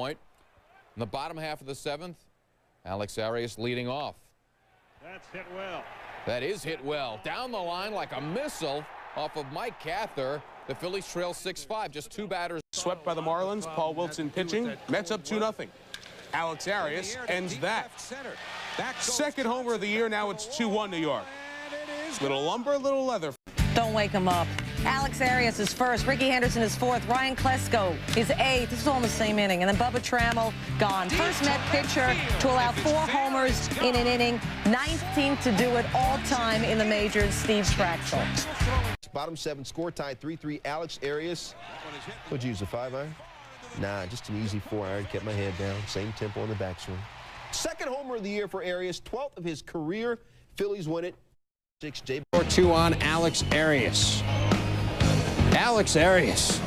point. In the bottom half of the 7th, Alex Arias leading off. That's hit well. That is hit well. Down the line like a missile off of Mike Cather. The Phillies trail 6-5. Just 2 batters. Swept by the Marlins. Paul Wilson pitching. Mets up 2-0. Alex Arias ends that. Second homer of the year. Now it's 2-1 New York. Little lumber, little leather. Don't wake him up. Alex Arias is first. Ricky Henderson is fourth. Ryan Klesko is 8th. This is all in the same inning. And then Bubba Trammell gone. First Met pitcher to allow 4 homers in an inning. 19th to do it all time in the majors, Steve Trachsel. Bottom 7, score tied 3-3. Alex Arias. Would you use a 5-iron? Nah, just an easy 4-iron. Kept my head down. Same tempo on the backswing. Second homer of the year for Arias. 12th of his career. Phillies win it. 4-2 on Alex Arias. Alex Arias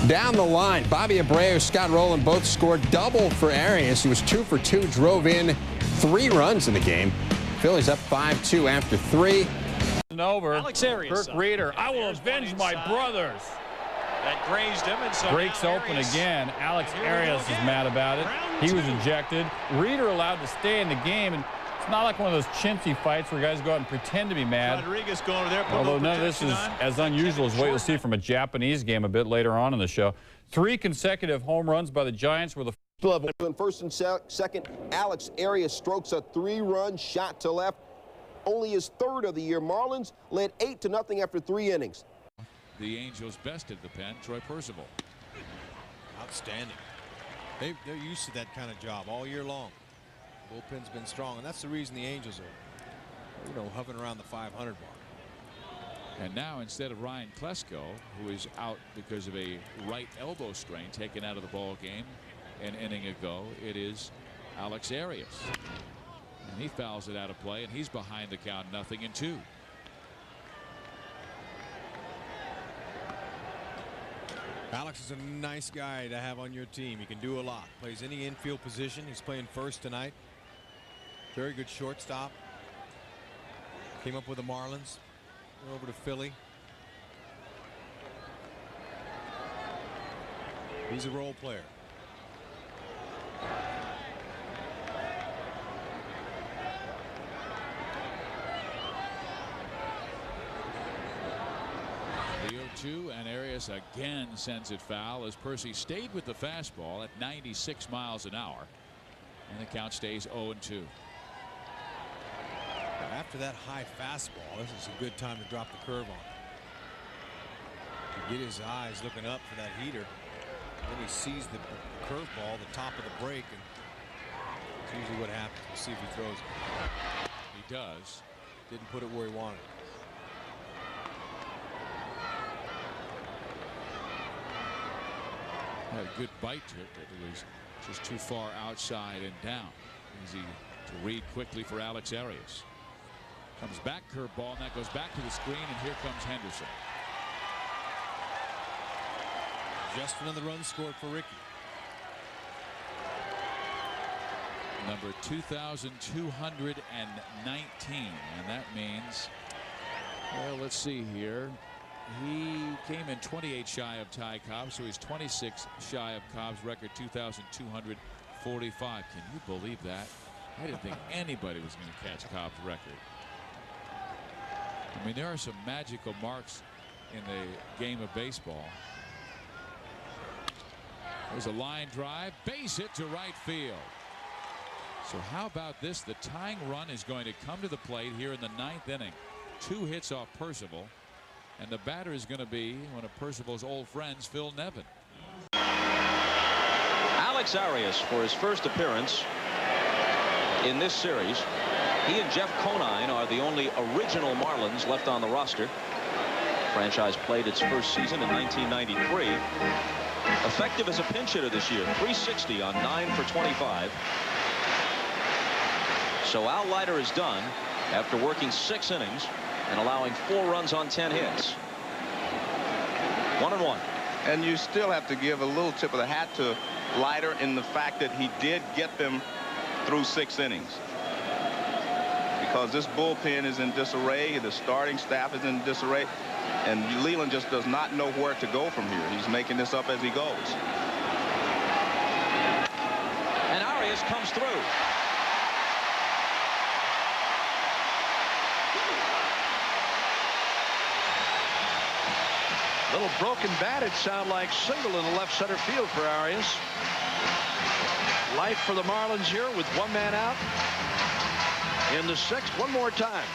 down the line. Bobby Abreu, Scott Rowland both scored double for Arias. He was 2 for 2, drove in 3 runs in the game. Phillies up 5-2 after 3. Over. Alex Arias. Kirk Reeder. I will avenge my brothers. That grazed him, and so Breaks open Arias again. Alex Arias is mad about it. He was ejected. Reeder allowed to stay in the game, and it's not like one of those chintzy fights where guys go out and pretend to be mad. Rodriguez going over there. Although none of this is as unusual as what you'll see from a Japanese game a bit later on in the show. 3 consecutive home runs by the Giants were the Level. In first and second, Alex Arias strokes a 3-run shot to left. Only his 3rd of the year. Marlins led 8-0 after 3 innings. The Angels bested the pen, Troy Percival. Outstanding. They're used to that kind of job all year long. Bullpen's been strong, and that's the reason the Angels are, hovering around the 500 mark. And now, instead of Ryan Klesko, who is out because of a right elbow strain taken out of the ball game an inning ago, it is Alex Arias. And he fouls it out of play, and he's behind the count 0-2. Alex is a nice guy to have on your team. He can do a lot. Plays any infield position. He's playing first tonight. Very good shortstop. Came up with the Marlins. Went over to Philly. He's a role player. The 0-2, and Arias again sends it foul as Percy stayed with the fastball at 96 miles an hour, and the count stays 0-2. After that high fastball, this is a good time to drop the curve on. To get his eyes looking up for that heater. Then he sees the curveball, the top of the break, and it's usually what happens. We'll see if he throws it. He does. Didn't put it where he wanted it. Had a good bite to it, but it was just too far outside and down. Easy to read quickly for Alex Arias. Comes back, curveball, and that goes back to the screen, and here comes Henderson. Just another run scored for Ricky. Number 2,219, and that means, well, let's see here. He came in 28 shy of Ty Cobb, so he's 26 shy of Cobb's record, 2,245. Can you believe that? I didn't think anybody was going to catch Cobb's record. I mean, there are some magical marks in the game of baseball. There's a line drive, base hit to right field. So how about this? The tying run is going to come to the plate here in the 9th inning. 2 hits off Percival. And the batter is going to be one of Percival's old friends, Phil Nevin. Alex Arias, for his first appearance in this series, he and Jeff Conine are the only original Marlins left on the roster. The franchise played its first season in 1993. Effective as a pinch hitter this year, 360 on 9 for 25. So Al Leiter is done after working 6 innings and allowing 4 runs on 10 hits. 1-1. And you still have to give a little tip of the hat to Leiter in the fact that he did get them through 6 innings. Because this bullpen is in disarray, the starting staff is in disarray, and Leland just does not know where to go from here. He's making this up as he goes. Arias comes through. Little broken bat, it sounded like single in the left center field for Arias. Life for the Marlins here with one man out in the sixth. One more time.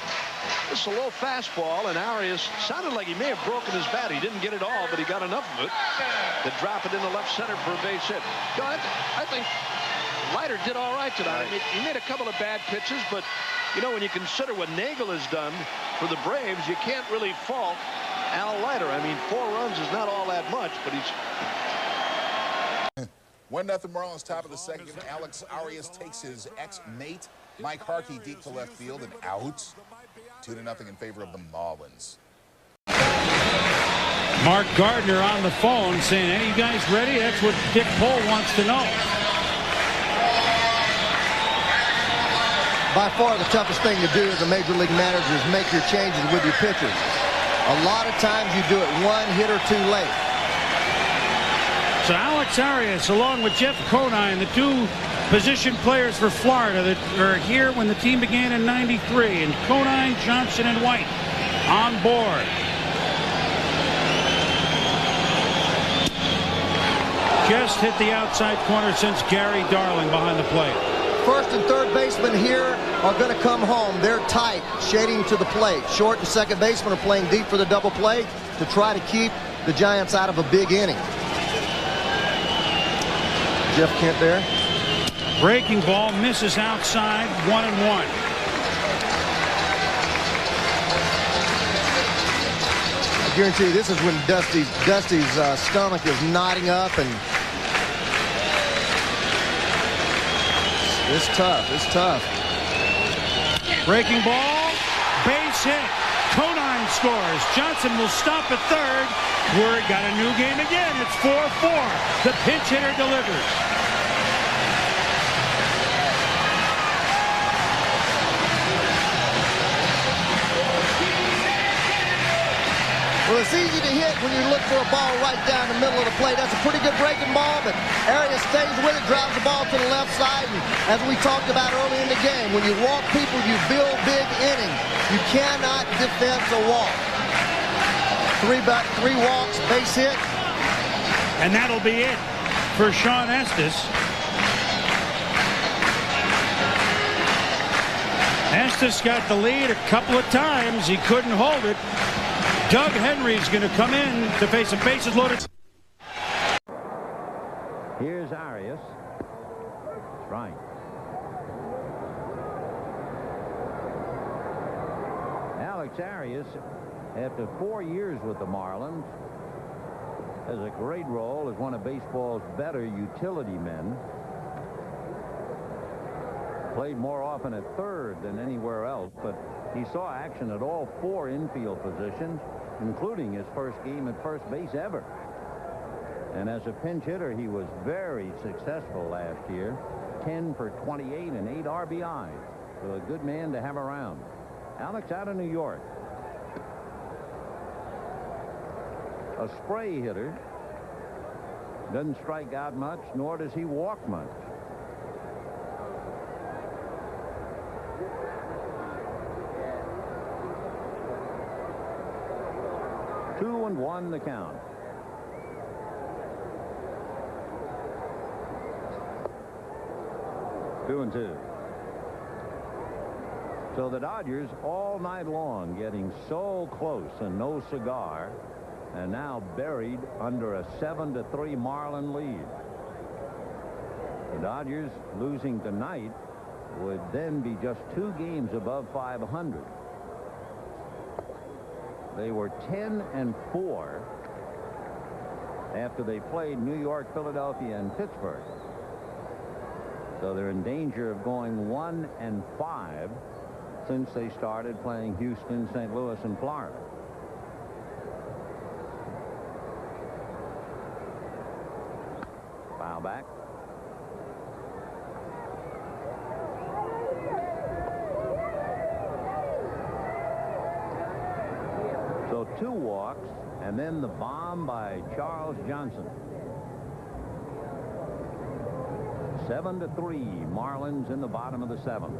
This is a low fastball, and Arias sounded like he may have broken his bat. He didn't get it all, but he got enough of it to drop it in the left center for a base hit. You know, I think Leiter did all right tonight. I mean, he made a couple of bad pitches, but you know, when you consider what Nagel has done for the Braves, you can't really fault Al Leiter. I mean, 4 runs is not all that much, but he's 1-0 Marlins, top of the second. Alex Arias takes his ex-mate Mike Harkey deep to left field and out. 2-0 in favor of the Marlins. Mark Gardner on the phone saying, "Hey, you guys ready?" That's what Dick Pohl wants to know. By far the toughest thing to do as a major league manager is make your changes with your pitchers. A lot of times you do it one hit or two late. So Alex Arias, along with Jeff Conine, the 2 position players for Florida that are here when the team began in '93, and Conine, Johnson, and White on board. Just hit the outside corner since Gary Darling behind the plate. First and third baseman here are going to come home. They're tight, shading to the plate. Short and second baseman are playing deep for the double play to try to keep the Giants out of a big inning. Jeff Kent there. Breaking ball misses outside, 1-1. I guarantee you this is when Dusty's stomach is knotting up, and it's tough. It's tough. Breaking ball, base hit. Conine scores. Johnson will stop at third. We're got a new game again. It's 4-4. The pinch hitter delivers. Well, it's easy to hit when you look for a ball right down the middle of the plate. That's a pretty good breaking ball, but Arias stays with it, drives the ball to the left side, and as we talked about early in the game, when you walk people, you build big innings. You cannot defend a walk. 3 walks, base hit. And that'll be it for Sean Estes. Estes got the lead a couple of times. He couldn't hold it. Doug Henry's going to come in to face a bases loaded. Here's Arias. Right. Alex Arias, after 4 years with the Marlins, has a great role as one of baseball's better utility men. Played more often at third than anywhere else, but he saw action at all 4 infield positions, including his first game at first base ever. And as a pinch hitter, he was very successful last year. 10 for 28 and 8 RBIs. So a good man to have around. Alex out of New York. A spray hitter. Doesn't strike out much, nor does he walk much. Two and 1 the count. Two and 2. So the Dodgers all night long getting so close and no cigar, and now buried under a 7-3 Marlin lead. The Dodgers losing tonight would then be just 2 games above 500. They were 10-4 after they played New York, Philadelphia, and Pittsburgh. So they're in danger of going 1-5 since they started playing Houston, St. Louis, and Florida. Foul back. So 2 walks, and then the bomb by Charles Johnson. 7-3, Marlins in the bottom of the 7th.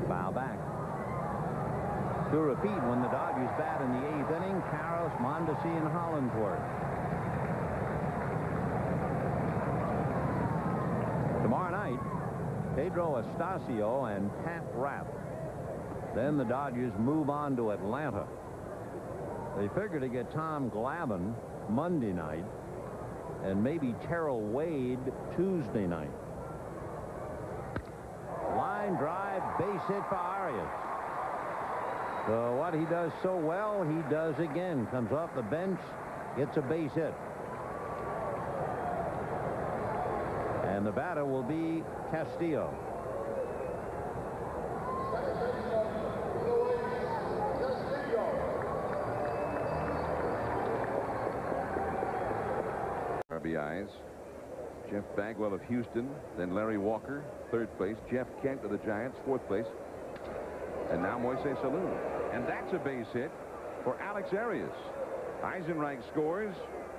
Foul back. To repeat when the Dodgers bat in the 8th inning, Karros, Mondesi, and Hollingsworth. Tomorrow night, Pedro Estacio and Pat Rapp. Then the Dodgers move on to Atlanta. They figure to get Tom Glavine Monday night and maybe Terrell Wade Tuesday night. Line drive, base hit for Arias. So what he does so well, he does again. Comes off the bench, gets a base hit. And the batter will be Castillo. RBIs. Jeff Bagwell of Houston, then Larry Walker, 3rd place. Jeff Kent of the Giants, 4th place. And now Moises Alou. And that's a base hit for Alex Arias. Eisenreich scores,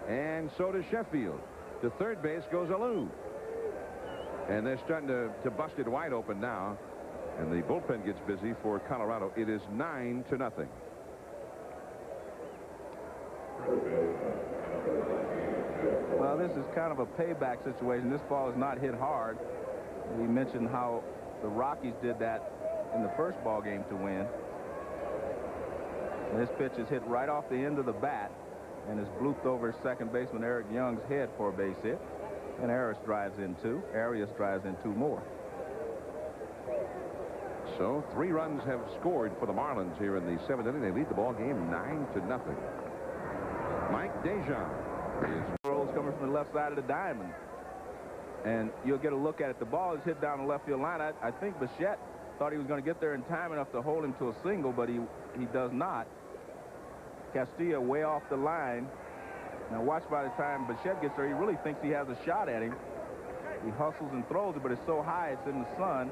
and so does Sheffield. To 3rd base goes Alou. And they're starting to bust it wide open now. And the bullpen gets busy for Colorado. It is 9-0. Well, this is kind of a payback situation. This ball is not hit hard. We mentioned how the Rockies did that in the first ball game to win. And this pitch is hit right off the end of the bat and is blooped over second baseman Eric Young's head for a base hit. And Arias drives in 2. Arias drives in 2 more. So 3 runs have scored for the Marlins here in the 7th inning. They lead the ball game 9-0. Mike Dejan is rolls coming from the left side of the diamond. And you'll get a look at it. The ball is hit down the left field line. I think Bichette thought he was going to get there in time enough to hold him to a single, but he does not. Castillo way off the line. Now watch, by the time Bichette gets there, he really thinks he has a shot at him. He hustles and throws it, but it's so high it's in the sun.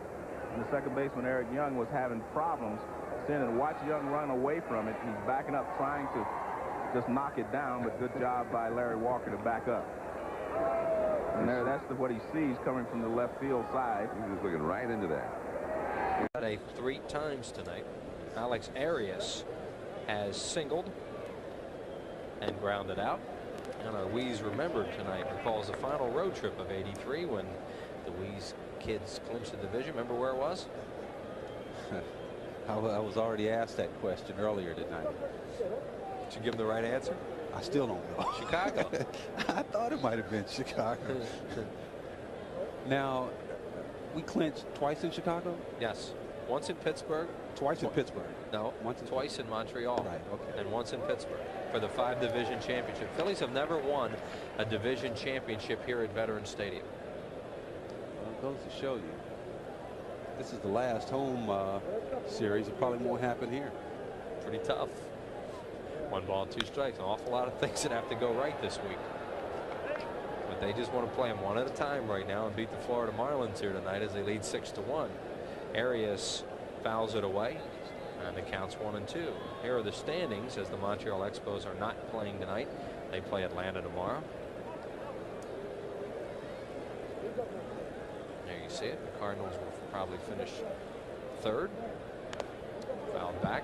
And the second baseman Eric Young was having problems seeing it. Watch Young run away from it. He's backing up, trying to just knock it down, but good job by Larry Walker to back up. And there, that's what he sees coming from the left field side. He's just looking right into that. 3 times tonight. Alex Arias has singled and grounded out. And our Wees remembered tonight recalls the final road trip of '83 when the Wees kids clinched the division. Remember where it was? I was already asked that question earlier tonight. Did you give him the right answer? I still don't know. Chicago. I thought it might have been Chicago. Now, we clinched twice in Chicago? Yes. Once in Pittsburgh. Twice in Pittsburgh? No, twice in Montreal. Right, okay. And once in Pittsburgh for the 5 division championship. Phillies have never won a division championship here at Veterans Stadium. Well, it goes to show you. This is the last home series. It probably won't happen here. Pretty tough. 1 ball, 2 strikes. An awful lot of things that have to go right this week. But they just want to play them one at a time right now and beat the Florida Marlins here tonight as they lead 6-1. Arias fouls it away, and it counts 1-2. Here are the standings as the Montreal Expos are not playing tonight. They play Atlanta tomorrow. There you see it. The Cardinals will probably finish 3rd. Fouled back.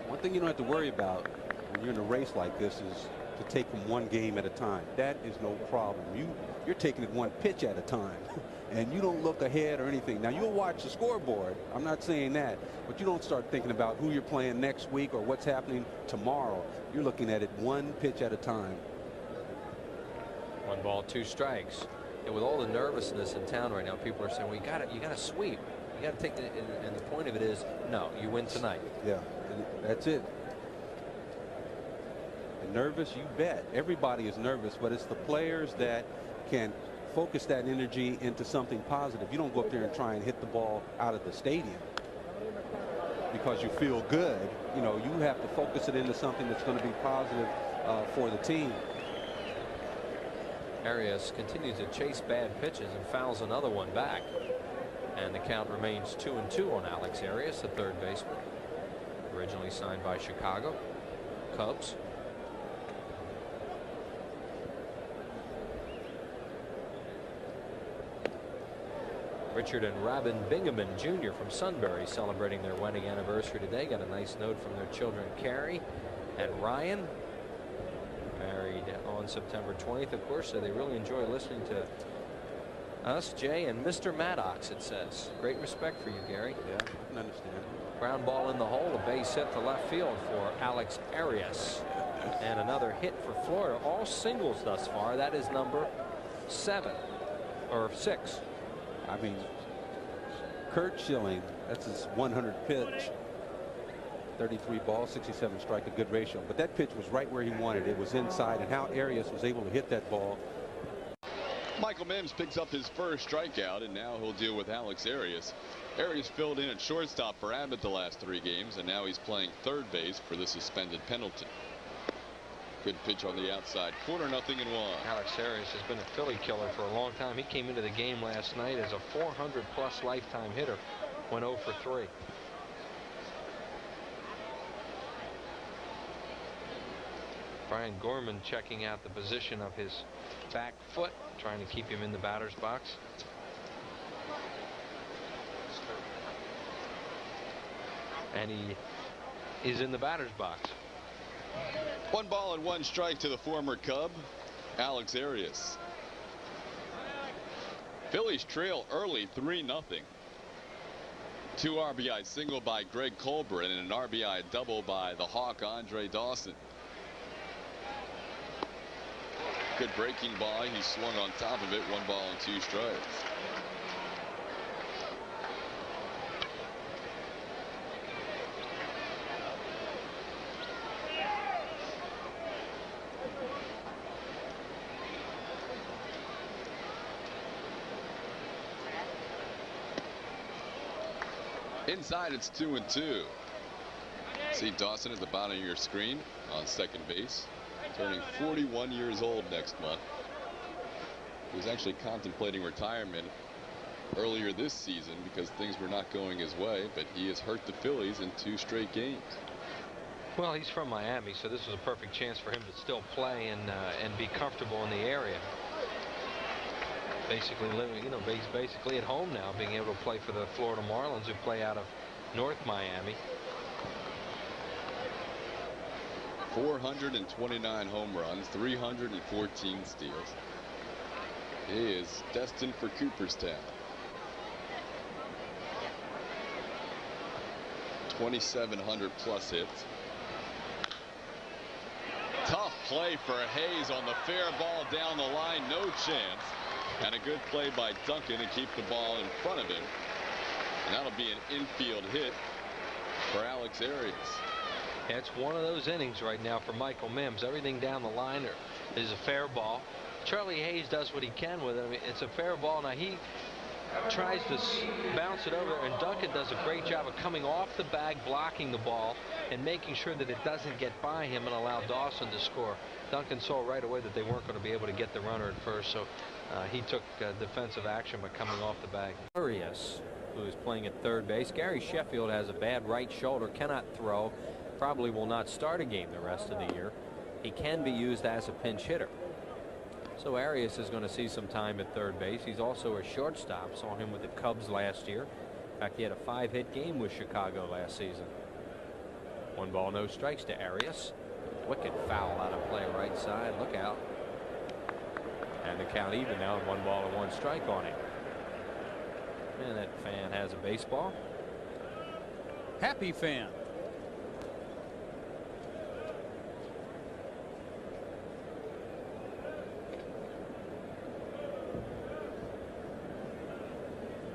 One thing you don't have to worry about when you're in a race like this is to take them 1 game at a time. That is no problem. You're taking it 1 pitch at a time. And you don't look ahead or anything. Now, you'll watch the scoreboard. I'm not saying that. But you don't start thinking about who you're playing next week or what's happening tomorrow. You're looking at it 1 pitch at a time. 1 ball, 2 strikes. And with all the nervousness in town right now, people are saying, well, you got to sweep. You got to take it. And the point of it is, no, you win tonight. Yeah, that's it. And nervous, you bet. Everybody is nervous, but it's the players that can focus that energy into something positive. You don't go up there and try and hit the ball out of the stadium because you feel good. You know, you have to focus it into something that's going to be positive for the team. Arias continues to chase bad pitches and fouls another one back. And the count remains 2-2 on Alex Arias, the 3rd baseman. Originally signed by Chicago Cubs. Richard and Robin Bingaman Jr. from Sunbury celebrating their wedding anniversary today. Got a nice note from their children, Carrie and Ryan, married on September 20th, of course, so they really enjoy listening to us, Jay, and Mr. Maddox, it says. Great respect for you, Gary. Yeah, I can understand. Ground ball in the hole, a base hit to left field for Alex Arias. And another hit for Florida. All singles thus far. That is number 7 or 6. I mean, Kurt Schilling, that's his 100th pitch. 33 balls, 67 strike, a good ratio. But that pitch was right where he wanted it. It was inside, and how Arias was able to hit that ball. Michael Mims picks up his first strikeout, and now he'll deal with Alex Arias. Arias filled in at shortstop for Abbott the last 3 games, and now he's playing third base for the suspended Pendleton. Good pitch on the outside corner, 0-1. Alex Arias has been a Philly killer for a long time. He came into the game last night as a 400+ lifetime hitter, went 0 for 3. Brian Gorman checking out the position of his back foot, trying to keep him in the batter's box. And he is in the batter's box. 1 ball and 1 strike to the former Cub, Alex Arias. Phillies trail early 3-0. 2 RBI single by Greg Colbert and an RBI double by the Hawk Andre Dawson. Good breaking ball. He swung on top of it. 1 ball and 2 strikes. Inside, it's 2-2. See Dawson at the bottom of your screen on second base, turning 41 years old next month. He was actually contemplating retirement earlier this season because things were not going his way, but he has hurt the Phillies in 2 straight games. Well, he's from Miami, so this was a perfect chance for him to still play and be comfortable in the area. Basically living, you know, he's basically at home now, being able to play for the Florida Marlins, who play out of North Miami. 429 home runs, 314 steals. He is destined for Cooperstown. 2,700+ hits. Tough play for Hayes on the fair ball down the line. No chance. And a good play by Duncan to keep the ball in front of him. And that'll be an infield hit for Alex Arias. It's one of those innings right now for Michael Mims. Everything down the line is a fair ball. Charlie Hayes does what he can with it. I mean, it's a fair ball. Now he tries to bounce it over, and Duncan does a great job of coming off the bag, blocking the ball, and making sure that it doesn't get by him and allow Dawson to score. Duncan saw right away that they weren't going to be able to get the runner at first, so he took defensive action by coming off the bag. Arias, who is playing at third base. Gary Sheffield has a bad right shoulder, cannot throw, probably will not start a game the rest of the year. He can be used as a pinch hitter. So Arias is going to see some time at third base. He's also a shortstop. Saw him with the Cubs last year. In fact, he had a 5-hit game with Chicago last season. 1 ball, no strikes to Arias. Wicked foul out of play right side. Look out. And the count even now, 1 ball and 1 strike on him. And that fan has a baseball. Happy fan.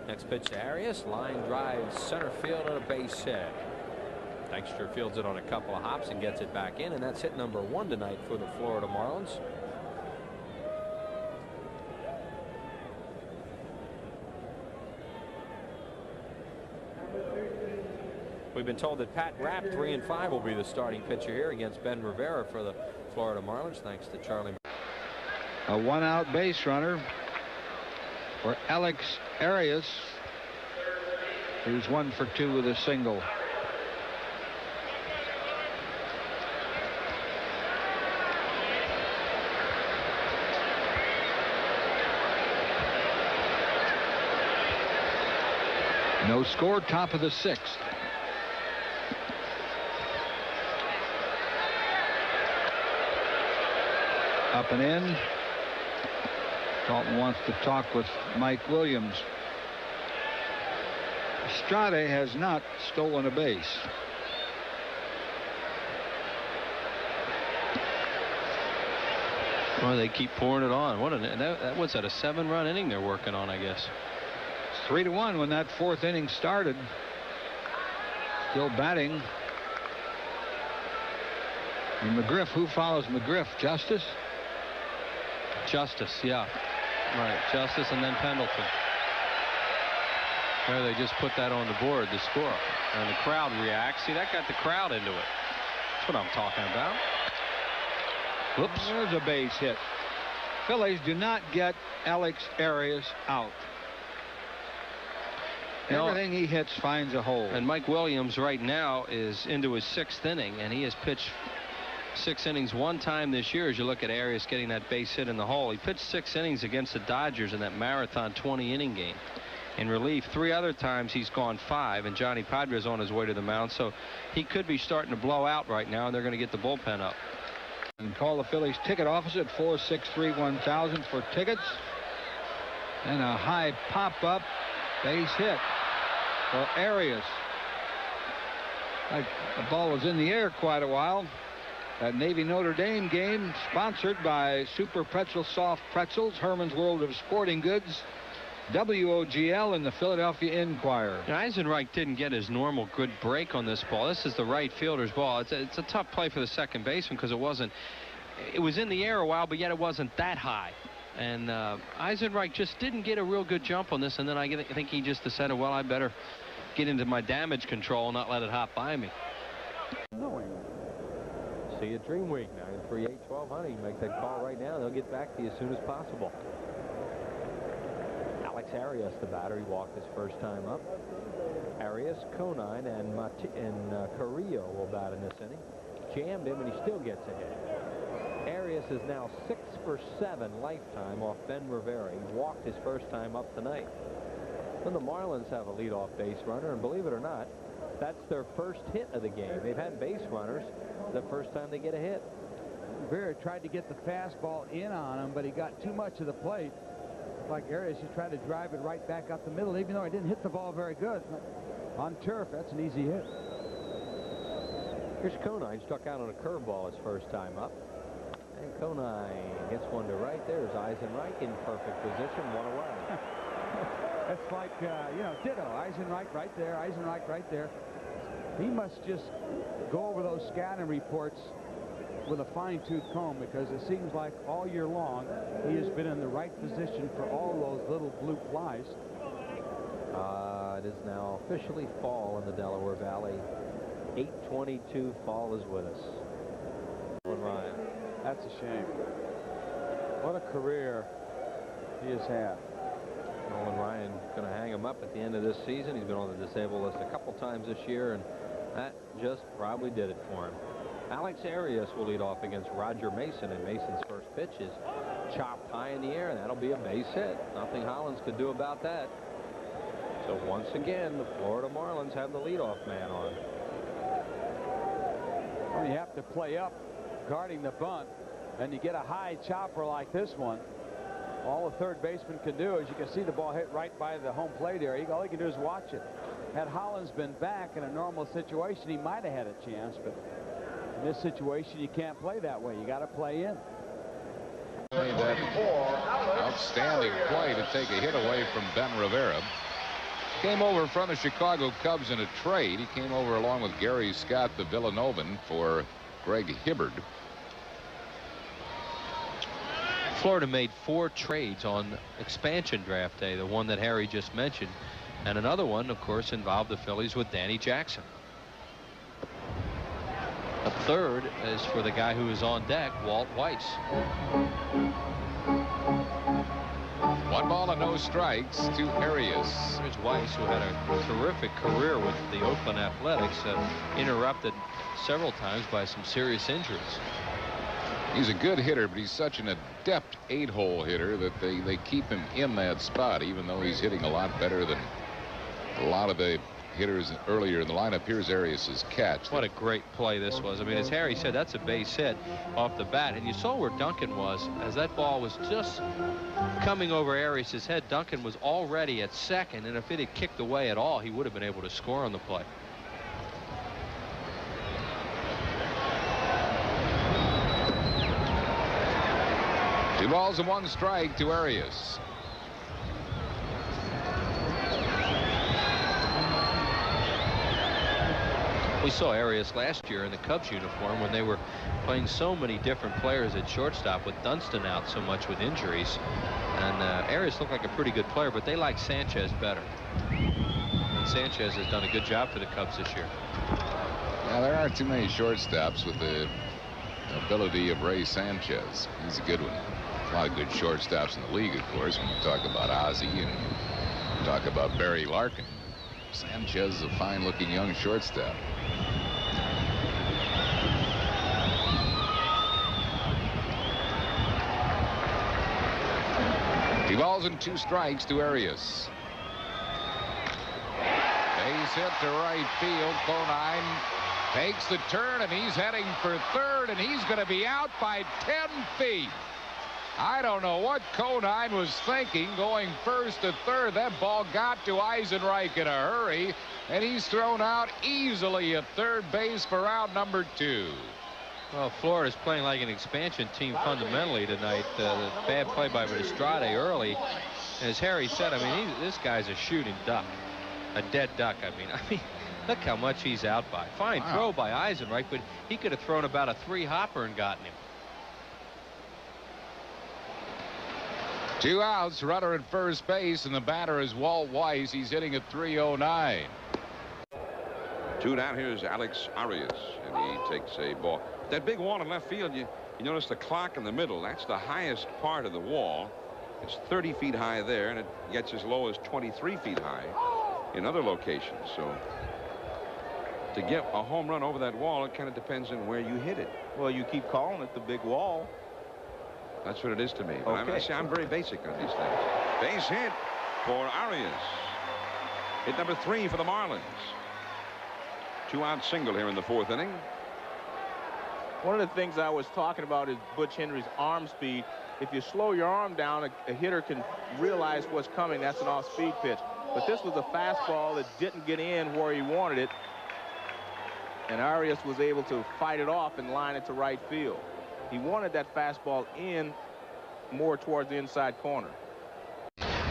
Next pitch to Arias. Line drive center field and a base hit. Dykstra fields it on a couple of hops and gets it back in, and that's hit number 1 tonight for the Florida Marlins. We've been told that Pat Rapp, 3 and 5, will be the starting pitcher here against Ben Rivera for the Florida Marlins, thanks to Charlie. A 1-out base runner for Alex Arias, who's 1 for 2 with a single. No score, top of the 6th. Up and in. Dalton wants to talk with Mike Williams. Estrada has not stolen a base. Well, they keep pouring it on. What that was that a 7-run inning they're working on, I guess. It's 3-1 when that 4th inning started. Still batting. And McGriff, who follows McGriff? Justice? Justice, yeah. Right, Justice and then Pendleton. There they just put that on the board, the score. And the crowd reacts. See, that got the crowd into it. That's what I'm talking about. Whoops. There's a base hit. Phillies do not get Alex Arias out. Everything he hits finds a hole. And Mike Williams right now is into his 6th inning, and he has pitched 6 innings one time this year. As you look at Arias getting that base hit in the hole, he pitched 6 innings against the Dodgers in that marathon 20-inning game. In relief, 3 other times he's gone 5, and Johnny Padres on his way to the mound, so he could be starting to blow out right now, and they're going to get the bullpen up. And call the Phillies ticket office at 463-1000 for tickets. And a high pop-up base hit for Arias. Like the ball was in the air quite a while. That Navy Notre Dame game sponsored by Super Pretzel Soft Pretzels, Herman's World of Sporting Goods, WOGL, and the Philadelphia Inquirer. Eisenreich didn't get his normal good break on this ball. This is the right fielder's ball. It's a tough play for the second baseman because it was in the air a while, but yet it wasn't that high. And Eisenreich just didn't get a real good jump on this, and then I think he just decided, well, I better get into my damage control and not let it hop by me. See you Dream Week, 938-1200. You make that call right now. They'll get back to you as soon as possible. Alex Arias, the batter. He walked his first time up. Arias, Conine, and Carrillo will bat in this inning. Jammed him, and he still gets a hit. Arias is now 6 for 7 lifetime off Ben Rivera. He walked his first time up tonight. Then the Marlins have a leadoff base runner, and believe it or not, that's their first hit of the game. They've had base runners the first time they get a hit. Rivera tried to get the fastball in on him, but he got too much of the plate. Like Arias, he tried to drive it right back up the middle, even though he didn't hit the ball very good. On turf, that's an easy hit. Here's Conine, struck out on a curveball his first time up. And Conine gets one to right. There's Eisenreich in perfect position, 1 away. That's like, you know, ditto. Eisenreich right there, Eisenreich right there. He must just go over those scouting reports with a fine-tooth comb, because it seems like all year long he has been in the right position for all those little blue flies. It is now officially fall in the Delaware Valley. 8:22, fall is with us. Ryan. That's a shame. What a career he has had. Nolan Ryan going to hang him up at the end of this season. He's been on the disabled list a couple times this year, and that just probably did it for him. Alex Arias will lead off against Roger Mason, and Mason's first pitch is chopped high in the air, and that'll be a base hit. Nothing Hollins could do about that. So once again, the Florida Marlins have the leadoff man on. Well, you have to play up guarding the bunt, and you get a high chopper like this one. All the third baseman can do is, you can see the ball hit right by the home plate area. All he can do is watch it. Had Hollins been back in a normal situation, he might have had a chance, but in this situation, you can't play that way. You got to play in. That outstanding play to take a hit away from Ben Rivera. Came over from the Chicago Cubs in a trade. He came over along with Gary Scott, the Villanovan, for Greg Hibbard. Florida made 4 trades on expansion draft day, the one that Harry just mentioned, and another one, of course, involved the Phillies with Danny Jackson. A third is for the guy who is on deck, Walt Weiss. 1 ball and no strikes to Arias. There's Weiss, who had a terrific career with the Oakland Athletics, interrupted several times by some serious injuries. He's a good hitter, but he's such an adept 8-hole hitter that they keep him in that spot, even though he's hitting a lot better than a lot of the hitters earlier in the lineup. Here's Arias' catch. What a great play this was. I mean, as Harry said, that's a base hit off the bat. And you saw where Duncan was as that ball was just coming over Arias' head. Duncan was already at second, and if it had kicked away at all, he would have been able to score on the play. Two balls and one strike to Arias. We saw Arias last year in the Cubs uniform when they were playing so many different players at shortstop with Dunston out so much with injuries. And Arias looked like a pretty good player, but they like Sanchez better. And Sanchez has done a good job for the Cubs this year. Yeah, there aren't too many shortstops with the ability of Ray Sanchez. He's a good one. A lot of good shortstops in the league, of course, when you talk about Ozzie and talk about Barry Larkin. Sanchez is a fine-looking young shortstop. Two balls and two strikes to Arias. Base hit to right field. Conine takes the turn, and he's heading for third, and he's going to be out by 10 feet. I don't know what Conine was thinking going first to third. That ball got to Eisenreich in a hurry, and he's thrown out easily at third base for out number 2. Well, Florida's playing like an expansion team fundamentally tonight. The bad play by Estrada early. And as Harry said, I mean, this guy's a shooting duck. A dead duck, I mean, look how much he's out by. Fine throw by Eisenreich, but he could have thrown about a 3-hopper and gotten him. 2 outs, runner at first base, and the batter is Walt Weiss. He's hitting at .309. 2 down. Here's Alex Arias, and he takes a ball. That big wall in left field, you notice the clock in the middle. That's the highest part of the wall. It's 30 feet high there, and it gets as low as 23 feet high in other locations. So to get a home run over that wall, it kind of depends on where you hit it. Well, you keep calling it the big wall. That's what it is to me. But Okay. I'm very basic on these things. Base hit for Arias. Hit number 3 for the Marlins. 2-out single here in the 4th inning. One of the things I was talking about is Butch Hendry's arm speed. If you slow your arm down, a hitter can realize what's coming. That's an off-speed pitch. But this was a fastball that didn't get in where he wanted it. And Arias was able to fight it off and line it to right field. He wanted that fastball in more towards the inside corner.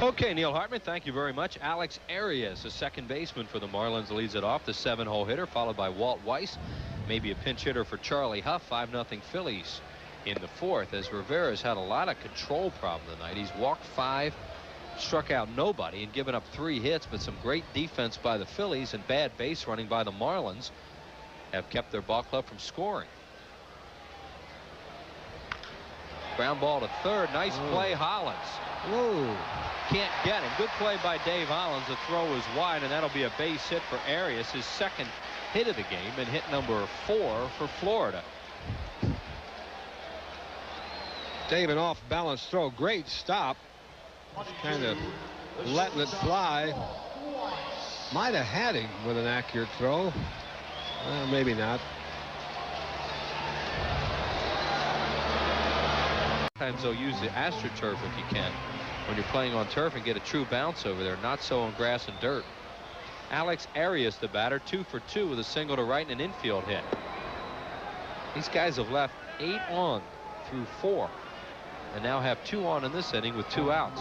Okay, Neil Hartman, thank you very much. Alex Arias, a second baseman for the Marlins, leads it off, the 7-hole hitter, followed by Walt Weiss. Maybe a pinch hitter for Charlie Huff. 5-0 Phillies in the 4th, as Rivera's had a lot of control problem tonight. He's walked 5, struck out nobody, and given up 3 hits, but some great defense by the Phillies and bad base running by the Marlins have kept their ball club from scoring. Ground ball to third. Nice play, Hollins. Whoa. Can't get him. Good play by Dave Hollins. The throw is wide, and that'll be a base hit for Arias, his second hit of the game, and hit number 4 for Florida. Dave, an off-balance throw. Great stop. Just kind of letting it fly. Might have had him with an accurate throw. Maybe not. Sometimes they'll use the AstroTurf if you can, when you're playing on turf, and get a true bounce over there, not so on grass and dirt. Alex Arias, the batter, 2 for 2 with a single to right and an infield hit. These guys have left 8 on through 4, and now have 2 on in this inning with 2 outs.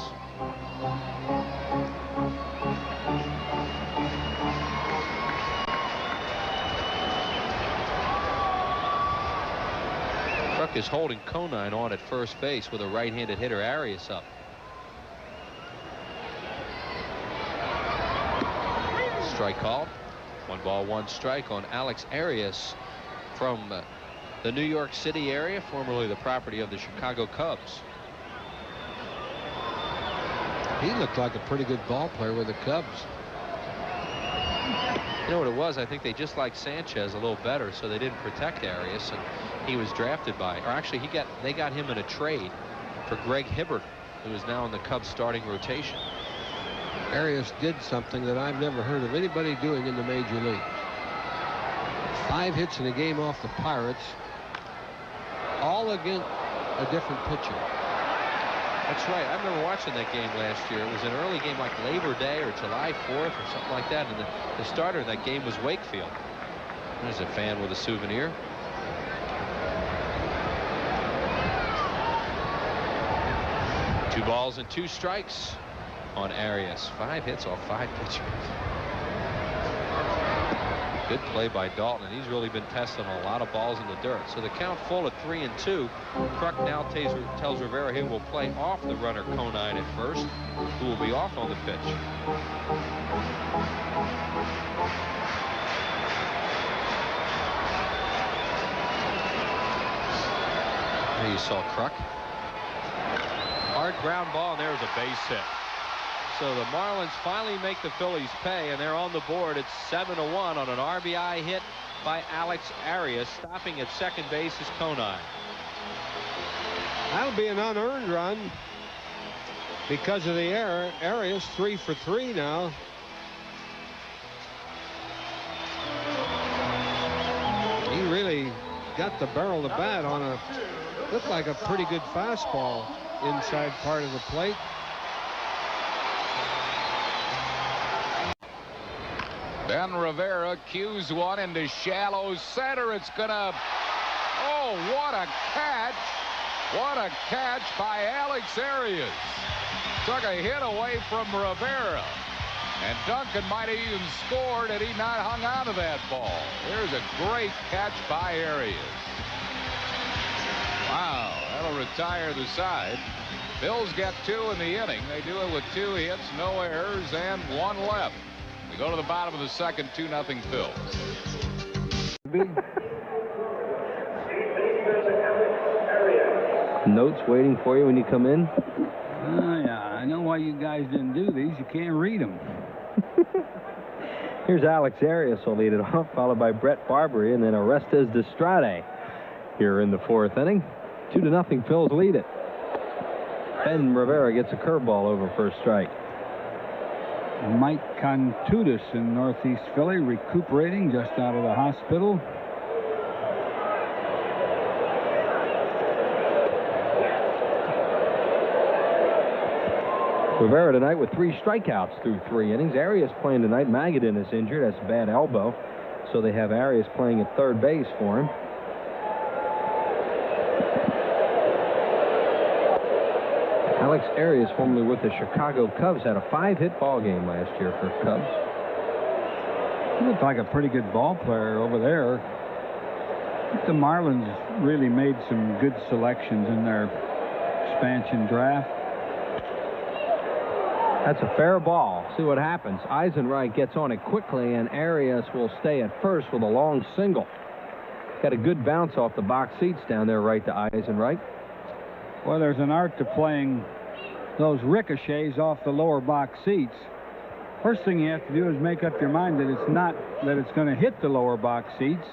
Truck is holding Conine on at first base with a right-handed hitter, Arias, up. Strike called. 1 ball, 1 strike on Alex Arias from the New York City area, formerly the property of the Chicago Cubs. He looked like a pretty good ball player with the Cubs. You know what it was? I think they just liked Sanchez a little better, so they didn't protect Arias, and he was drafted by, or actually they got him in a trade for Greg Hibbert, who is now in the Cubs starting rotation. Arias did something that I've never heard of anybody doing in the major leagues. 5 hits in a game off the Pirates, all against a different pitcher. That's right. I remember watching that game last year. It was an early game like Labor Day or July 4th or something like that. And the starter in that game was Wakefield. There's a fan with a souvenir. Two balls and 2 strikes on Arias. 5 hits off 5 pitches. Good play by Dalton, and he's really been testing a lot of balls in the dirt. So the count full at 3-2. Kruk now tells Rivera he will play off the runner Conine at first, who will be off on the pitch. There you saw Kruk. Hard ground ball, and there's a base hit. So the Marlins finally make the Phillies pay, and they're on the board. It's 7-1 on an RBI hit by Alex Arias. Stopping at second base is Conine. That'll be an unearned run because of the error. Arias 3 for 3 now. He really got the barrel of the bat on a, looked like a pretty good fastball inside part of the plate. Ben Rivera cues one into shallow center. It's gonna, oh, what a catch. What a catch by Alex Arias. Took a hit away from Rivera. And Duncan might have even scored had he not hung on to that ball. There's a great catch by Arias. Wow, that'll retire the side. Bills get 2 in the inning. They do it with 2 hits, no errors, and 1 left. We go to the bottom of the second, 2-0 Phils. Notes waiting for you when you come in. Yeah, I know why you guys didn't do these. You can't read them. Here's Alex Arias will lead it off, followed by Brett Barbary, and then Orestes Destrade here in the 4th inning. 2-0 Phils lead it. Ben Rivera gets a curveball over for a strike. Mike Contudis in Northeast Philly, recuperating just out of the hospital. Rivera tonight with 3 strikeouts through 3 innings. Arias playing tonight. Magadan is injured. That's a bad elbow. So they have Arias playing at third base for him. Alex Arias, formerly with the Chicago Cubs, had a 5-hit ball game last year for Cubs. He looked like a pretty good ball player over there. I think the Marlins really made some good selections in their expansion draft. That's a fair ball. See what happens. Eisenreich gets on it quickly, and Arias will stay at first with a long single. Got a good bounce off the box seats down there right to Eisenreich. Well, there's an art to playing those ricochets off the lower box seats. First thing you have to do is make up your mind that it's going to hit the lower box seats.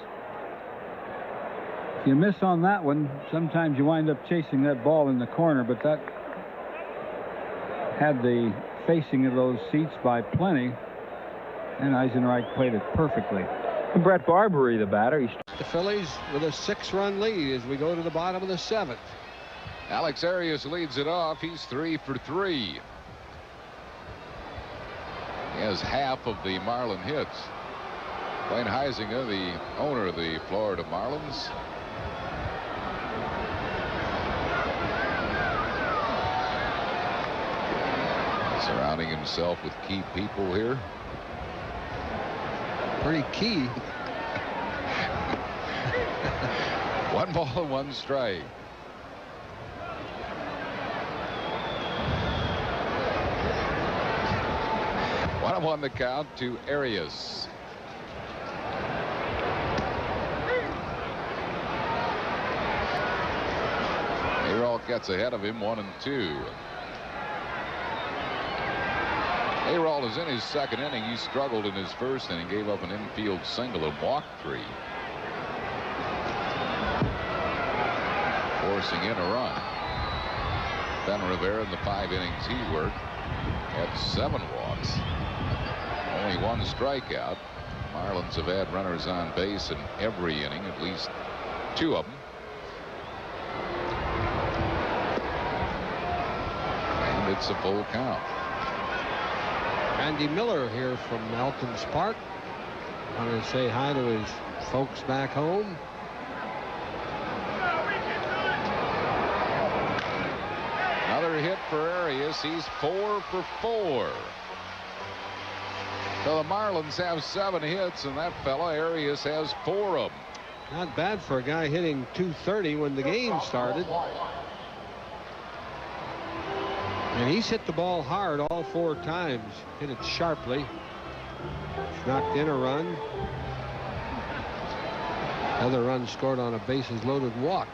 If you miss on that one, sometimes you wind up chasing that ball in the corner, but that had the facing of those seats by plenty, and Eisenreich played it perfectly. And Brett Barbary, the batter. The Phillies with a 6-run lead as we go to the bottom of the 7th. Alex Arias leads it off. He's 3 for 3. He has half of the Marlin hits. Wayne Huizinga, the owner of the Florida Marlins, surrounding himself with key people here. Pretty key. 1 ball and 1 strike. One on the count to Arias. Ayrault gets ahead of him, 1-2. Ayrault is in his 2nd inning. He struggled in his 1st inning, gave up an infield single and walked 3. Forcing in a run. Ben Rivera in the 5 innings he worked had 7 walks. strikes. Only one strikeout. Marlins have had runners on base in every inning, at least 2 of them. And it's a full count. Andy Miller here from Elkins Park. Want to say hi to his folks back home. Another hit for Arias. He's 4 for 4. So the Marlins have 7 hits, and that fella Arias has 4 of them. Not bad for a guy hitting .230 when the game started. And he's hit the ball hard all 4 times. Hit it sharply. Knocked in a run. Another run scored on a bases loaded walk.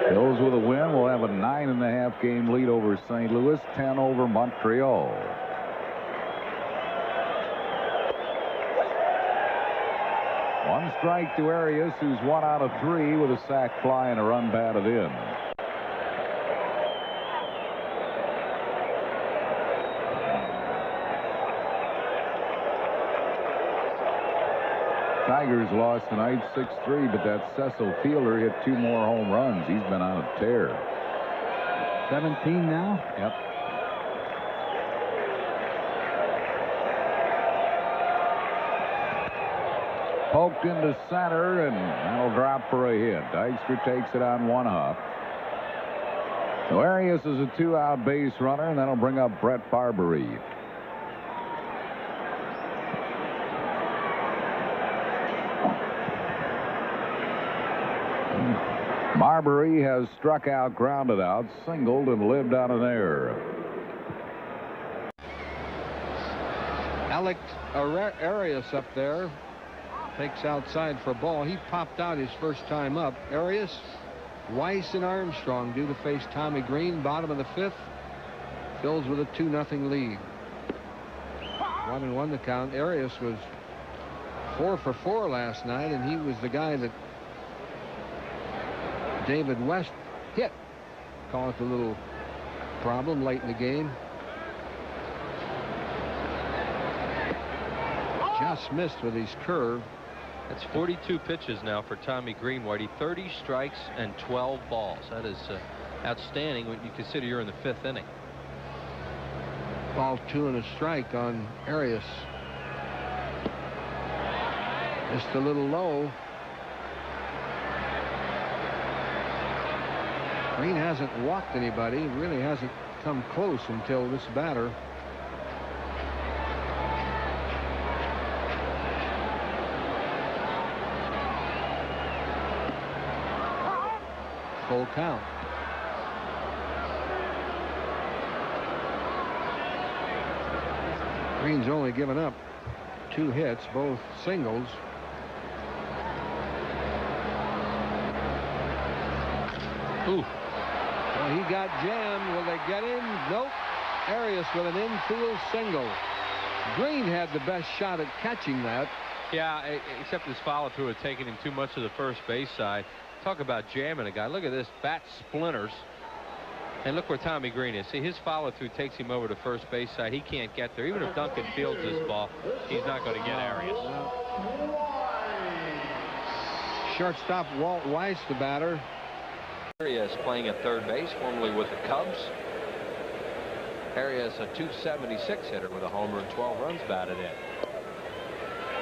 Bills with a win will have a 9.5 game lead over St. Louis, 10 over Montreal. One strike to Arias, who's 1 out of 3 with a sac fly and a run batted in. Tigers lost tonight 6-3, but that Cecil Fielder hit 2 more home runs. He's been on a tear. 17 now? Yep. Poked into center, and that'll drop for a hit. Dykstra takes it on 1 hop. So Arias is a 2-out base runner, and that'll bring up Brett Barbary. Marbury has struck out, grounded out, singled, and lived on an error. Alex Arias up there takes outside for a ball. He popped out his first time up. Arias, Weiss, and Armstrong due to face Tommy Green, bottom of the 5th. Phils with a 2-0 lead. 1-1 the count. Arias was 4 for 4 last night, and he was the guy that David West hit. Caused a little problem late in the game. Just missed with his curve. That's 42 pitches now for Tommy Green, Whitey. 30 strikes and 12 balls. That is outstanding when you consider you're in the 5th inning. Ball 2 and a strike on Arias. Just a little low. Green hasn't walked anybody. Really hasn't come close until this batter. Full count. Green's only given up 2 hits, both singles. Ooh. Well, he got jammed. Will they get in? Nope. Arias with an infield single. Green had the best shot at catching that. Yeah, except his follow-through had taken him too much to the first base side. Talk about jamming a guy. Look at this. Bat splinters. And look where Tommy Green is. See, his follow-through takes him over to first base side. He can't get there. Even if Duncan fields this ball, he's not going to get Arias. Shortstop Walt Weiss, the batter. Arias playing at third base, formerly with the Cubs. Arias, a .276 hitter with a homer and 12 runs batted in.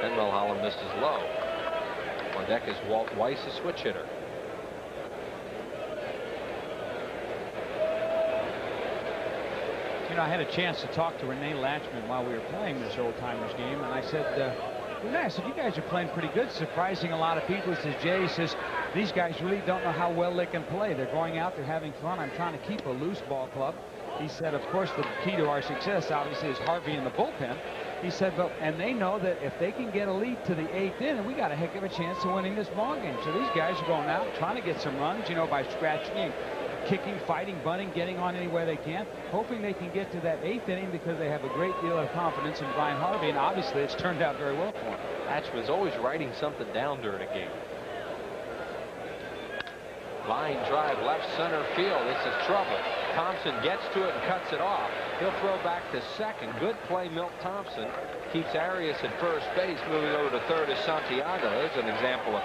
And Mulholland missed his low. On deck is Walt Weiss, a switch hitter. You know, I had a chance to talk to Renee Latchman while we were playing this old timers game, and I said, Renee, I said, you guys are playing pretty good, surprising a lot of people. He says, Jay, he says, these guys really don't know how well they can play. They're going out, they're having fun. I'm trying to keep a loose ball club. He said, of course, the key to our success, obviously, is Harvey in the bullpen. He said, and they know that if they can get a lead to the 8th inning, we got a heck of a chance of winning this ball game. So these guys are going out, trying to get some runs, you know, by scratching and kicking, fighting, bunting, getting on anywhere they can, hoping they can get to that 8th inning because they have a great deal of confidence in Brian Harvey, and obviously it's turned out very well for him. Latchman's always writing something down during a game. Line drive left center field. This is trouble. Thompson gets to it and cuts it off. He'll throw back to second. Good play, Milt Thompson. Keeps Arias at first base. Moving over to third is Santiago. There's an example of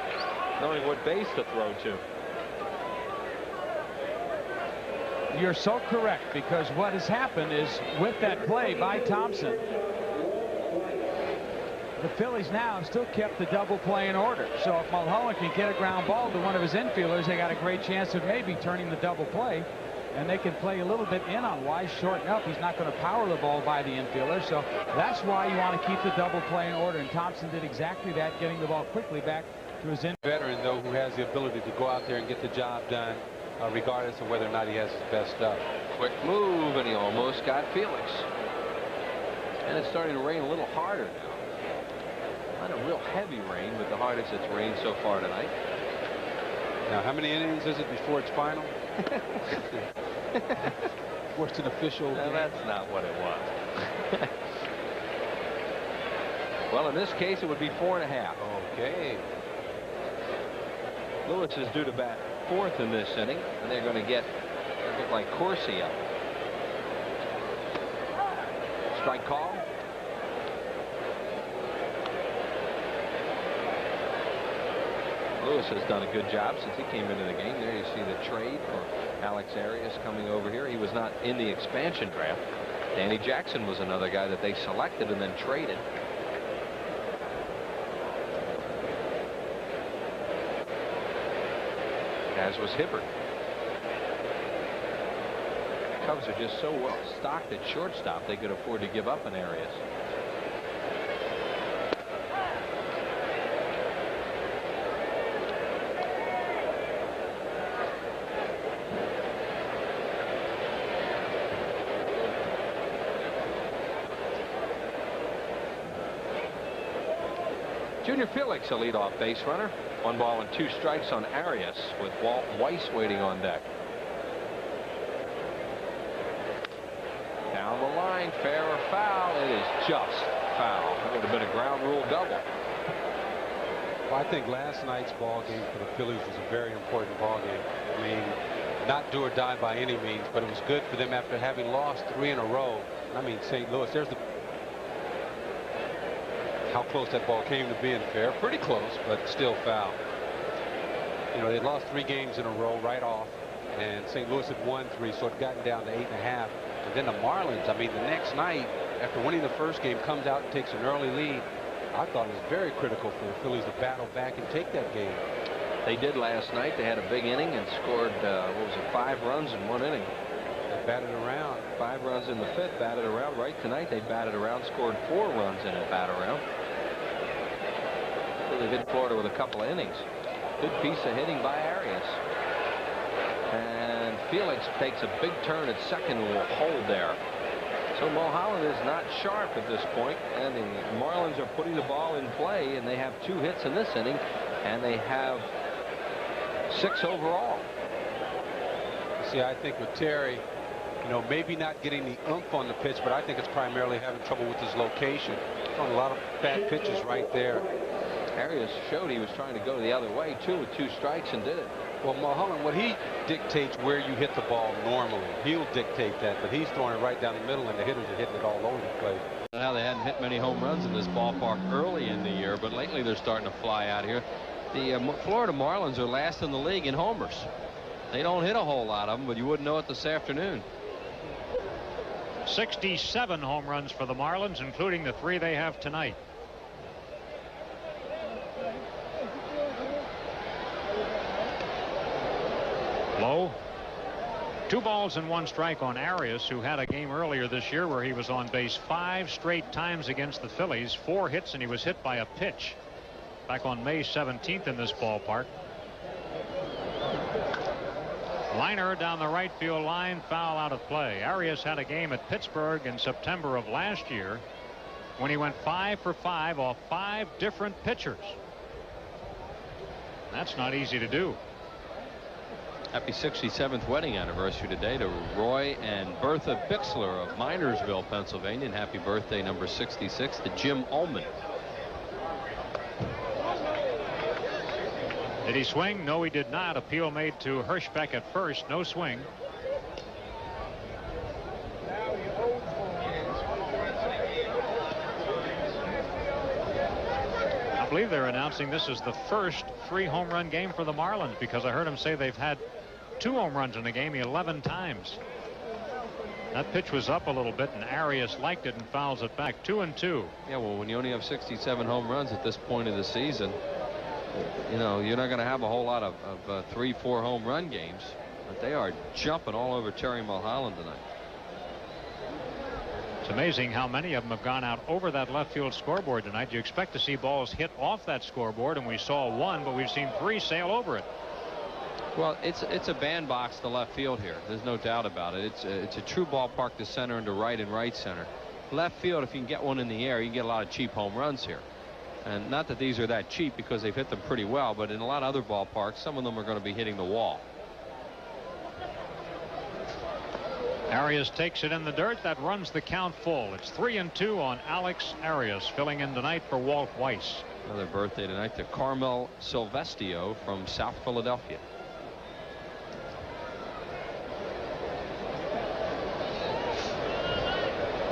knowing what base to throw to. You're so correct, because what has happened is with that play by Thompson, the Phillies now have still kept the double play in order. So if Mulholland can get a ground ball to one of his infielders, they got a great chance of maybe turning the double play. And they can play a little bit in on Wise, shorten up. He's not going to power the ball by the infielder. So that's why you want to keep the double play in order. And Thompson did exactly that, getting the ball quickly back to his veteran, though, who has the ability to go out there and get the job done, regardless of whether or not he has his best stuff. Quick move, and he almost got Felix. And it's starting to rain a little harder now. Not a real heavy rain, but the hardest it's rained so far tonight. Now, how many innings is it before it's final? What's an official? No, that's not what it was. Well, in this case, it would be 4.5. Okay. Lewis is due to bat fourth in this inning, and they're going to get a bit like Corsi up. Strike call. Lewis has done a good job since he came into the game. There you see the trade for Alex Arias coming over here. He was not in the expansion draft. Danny Jackson was another guy that they selected and then traded. As was Hibbert. Cubs are just so well stocked at shortstop they could afford to give up an Arias. Junior Felix, a leadoff base runner. 1 ball and 2 strikes on Arias, with Walt Weiss waiting on deck. Down the line, fair or foul? It is just foul. That would have been a ground rule double. Well, I think last night's ball game for the Phillies was a very important ball game. I mean, not do or die by any means, but it was good for them after having lost 3 in a row. I mean, St. Louis, there's the how close that ball came to being fair. Pretty close, but still foul. You know, they lost 3 games in a row right off, and St. Louis had won 3, so it gotten down to 8.5. And then the Marlins, I mean, the next night, after winning the first game, comes out and takes an early lead. I thought it was very critical for the Phillies to battle back and take that game. They did last night. They had a big inning and scored, what was it, 5 runs in 1 inning. They batted around. 5 runs in the 5th, batted around. Right tonight, they batted around, scored 4 runs in a bat around. Really hit Florida with a couple of innings. Good piece of hitting by Arias. And Felix takes a big turn at second and will hold there. So Mulholland is not sharp at this point, and the Marlins are putting the ball in play, and they have 2 hits in this inning, and they have 6 overall. See, I think with Terry, you know, maybe not getting the oomph on the pitch, but I think it's primarily having trouble with his location. Throwing a lot of bad pitches right there. Arias showed he was trying to go the other way too with 2 strikes and did it. Well, Mulholland, what he dictates where you hit the ball normally. He'll dictate that, but he's throwing it right down the middle, and the hitters are hitting it all over the place. Now they hadn't hit many home runs in this ballpark early in the year, but lately they're starting to fly out here. The Florida Marlins are last in the league in homers. They don't hit a whole lot of them, but you wouldn't know it this afternoon. 67 home runs for the Marlins, including the 3 they have tonight. Low. 2 balls and 1 strike on Arias, who had a game earlier this year where he was on base 5 straight times against the Phillies. 4 hits, and he was hit by a pitch back on May 17th in this ballpark. Liner down the right field line, foul out of play. Arias had a game at Pittsburgh in September of last year when he went 5 for 5 off 5 different pitchers. That's not easy to do. Happy 67th wedding anniversary today to Roy and Bertha Bixler of Minersville, Pennsylvania, and happy birthday number 66 to Jim Ullman. Did he swing? No, he did not. Appeal made to Hirschbeck at first. No swing. I believe they're announcing this is the first 3 home run game for the Marlins, because I heard him say they've had 2 home runs in a game 11 times. That pitch was up a little bit, and Arias liked it and fouls it back. 2-2. Yeah, well, when you only have 67 home runs at this point of the season, you know, you're not going to have a whole lot of 3-4 home run games. But they are jumping all over Terry Mulholland tonight. It's amazing how many of them have gone out over that left field scoreboard tonight. You expect to see balls hit off that scoreboard, and we saw 1, but we've seen 3 sail over it. Well, it's a bandbox to left field here. There's no doubt about it. It's a true ballpark to center and to right and right center. Left field, if you can get one in the air, you can get a lot of cheap home runs here. And not that these are that cheap, because they've hit them pretty well, but in a lot of other ballparks, some of them are going to be hitting the wall. Arias takes it in the dirt. That runs the count full. It's 3-2 on Alex Arias, filling in tonight for Walt Weiss. Another birthday tonight to Carmel Silvestio from South Philadelphia.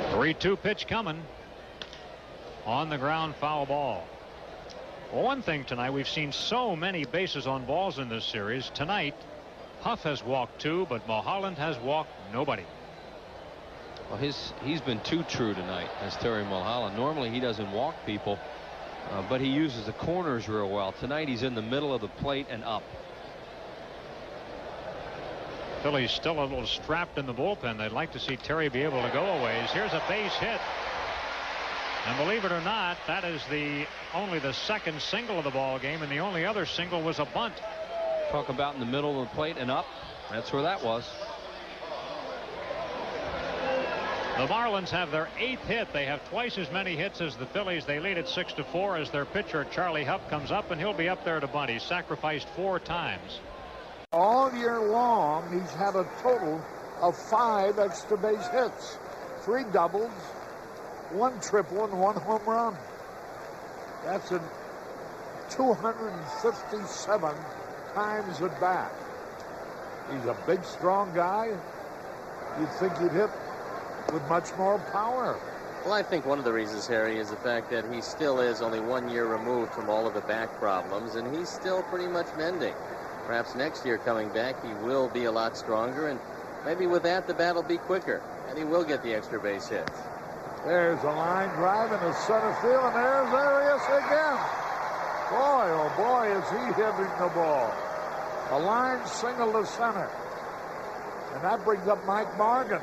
The 3-2 pitch coming. On the ground, foul ball. Well, one thing tonight, we've seen so many bases on balls in this series. Tonight, Huff has walked 2, but Mulholland has walked nobody. Well, he's been too true tonight, as Terry Mulholland. Normally he doesn't walk people, but he uses the corners real well. Tonight he's in the middle of the plate and up. Phillies still a little strapped in the bullpen. They'd like to see Terry be able to go a ways. Here's a base hit. And believe it or not, that is only the second single of the ball game, and the only other single was a bunt. Talk about in the middle of the plate and up. That's where that was. The Marlins have their 8th hit. They have twice as many hits as the Phillies. They lead it 6-4 as their pitcher Charlie Huff comes up, and he'll be up there to bunt. He's sacrificed 4 times. All year long, he's had a total of 5 extra base hits, 3 doubles, 1 triple, and 1 home run. That's a 257 times at bat. He's a big, strong guy. You'd think he'd hit with much more power. Well, I think one of the reasons, Harry, is the fact that he still is only 1 year removed from all of the back problems, and he's still pretty much mending. Perhaps next year coming back, he will be a lot stronger, and maybe with that, the bat will be quicker, and he will get the extra base hits. There's a line drive in the center field, and there's Arias again. Boy, oh boy, is he hitting the ball. A line single to center. And that brings up Mike Morgan.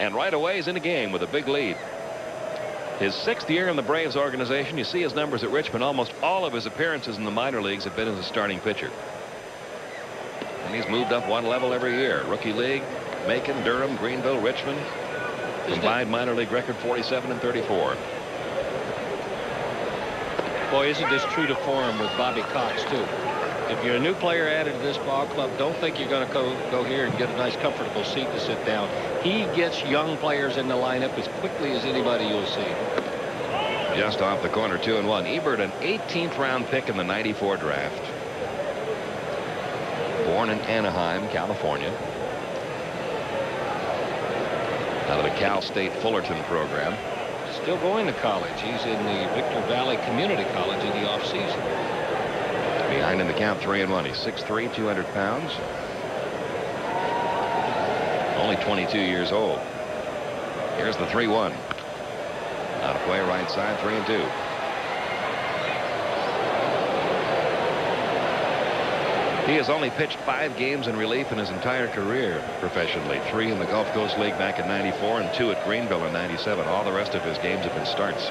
And right away he's in the game with a big lead. His 6th year in the Braves organization. You see his numbers at Richmond. Almost all of his appearances in the minor leagues have been as a starting pitcher. And he's moved up 1 level every year. Rookie league, Macon, Durham, Greenville, Richmond. Combined minor league record 47-34. Boy, isn't this true to form with Bobby Cox, too. If you're a new player added to this ball club, don't think you're going to go here and get a nice comfortable seat to sit down. He gets young players in the lineup as quickly as anybody you'll see. Just off the corner, 2-1. Ebert, an 18th round pick in the '94 draft. Born in Anaheim, California. Out of the Cal State Fullerton program. Still going to college. He's in the Victor Valley Community College in the offseason. Behind in the count, 3-1. He's 6'3", 200 pounds. Only 22 years old. Here's the 3-1. Out of play, right side, 3-2. He has only pitched 5 games in relief in his entire career professionally. 3 in the Gulf Coast League back in '94 and 2 at Greenville in '97. All the rest of his games have been starts.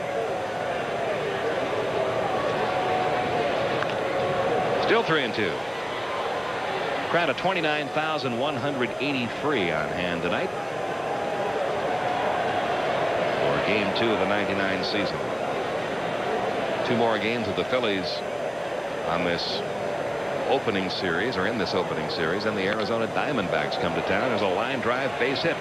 Still 3-2. Crowd of 29,183 on hand tonight for game 2 of the '99 season. 2 more games of the Phillies on this opening series, or in this opening series, and the Arizona Diamondbacks come to town. There's a line drive base hit.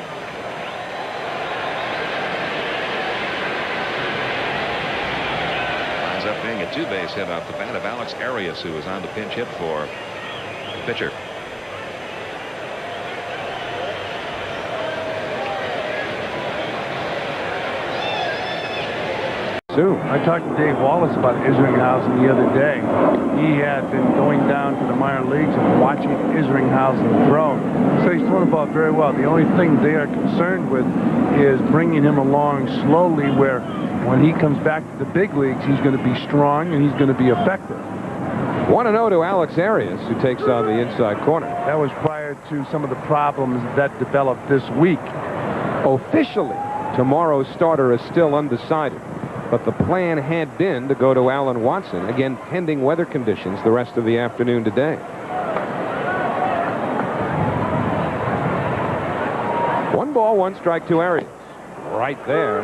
Flies ends up being a 2-base hit off the bat of Alex Arias, who was on the pinch hit for the pitcher. I talked to Dave Wallace about Isringhausen the other day. He had been going down to the minor leagues and watching Isringhausen throw. So he's throwing the ball very well. The only thing they are concerned with is bringing him along slowly, where when he comes back to the big leagues, he's going to be strong and he's going to be effective. 1-0 to Alex Arias, who takes on the inside corner. That was prior to some of the problems that developed this week. Officially, tomorrow's starter is still undecided, but the plan had been to go to Alan Watson, again pending weather conditions the rest of the afternoon today. 1 ball, 1 strike to Arias. Right there.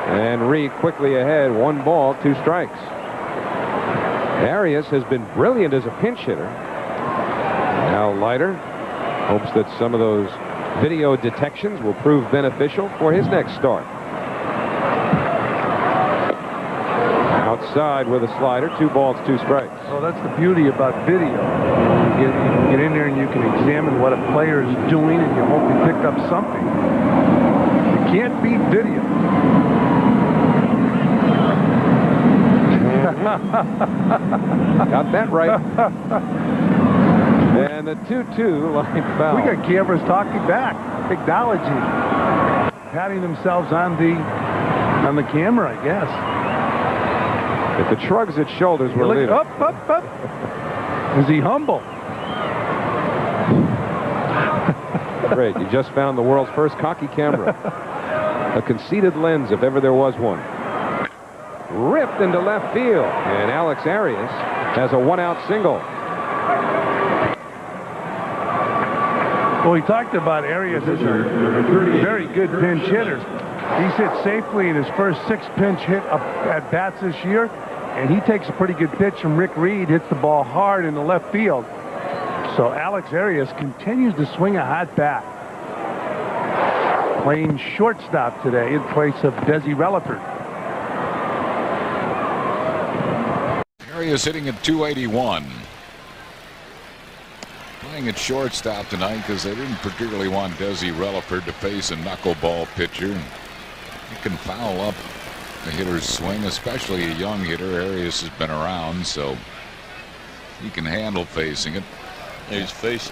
And Reed quickly ahead, 1 ball, 2 strikes. Arias has been brilliant as a pinch hitter. Now Leiter hopes that some of those video detections will prove beneficial for his next start. Outside with a slider, 2 balls, 2 strikes. Well, that's the beauty about video. You can get in there and you can examine what a player is doing, and you hope you pick up something. You can't beat video. Got that right. And the 2-2 line foul. We got cameras talking back, acknowledging, patting themselves on the camera, I guess. If the shrugs at shoulders were leading. Up. Is he humble? Great. You just found the world's first cocky camera. A conceited lens, if ever there was one. Ripped into left field. And Alex Arias has a 1-out single. Well, we talked about Arias as a very good pinch hitter. He's hit safely in his first 6 pinch hit at bats this year, and he takes a pretty good pitch from Rick Reed, hits the ball hard in the left field. So Alex Arias continues to swing a hot bat. Playing shortstop today in place of Desi Relaford. Arias hitting at 281. Playing at shortstop tonight because they didn't particularly want Desi Relaford to face a knuckleball pitcher. He can foul up the hitter's swing, especially a young hitter. Arias has been around, so he can handle facing it. He's faced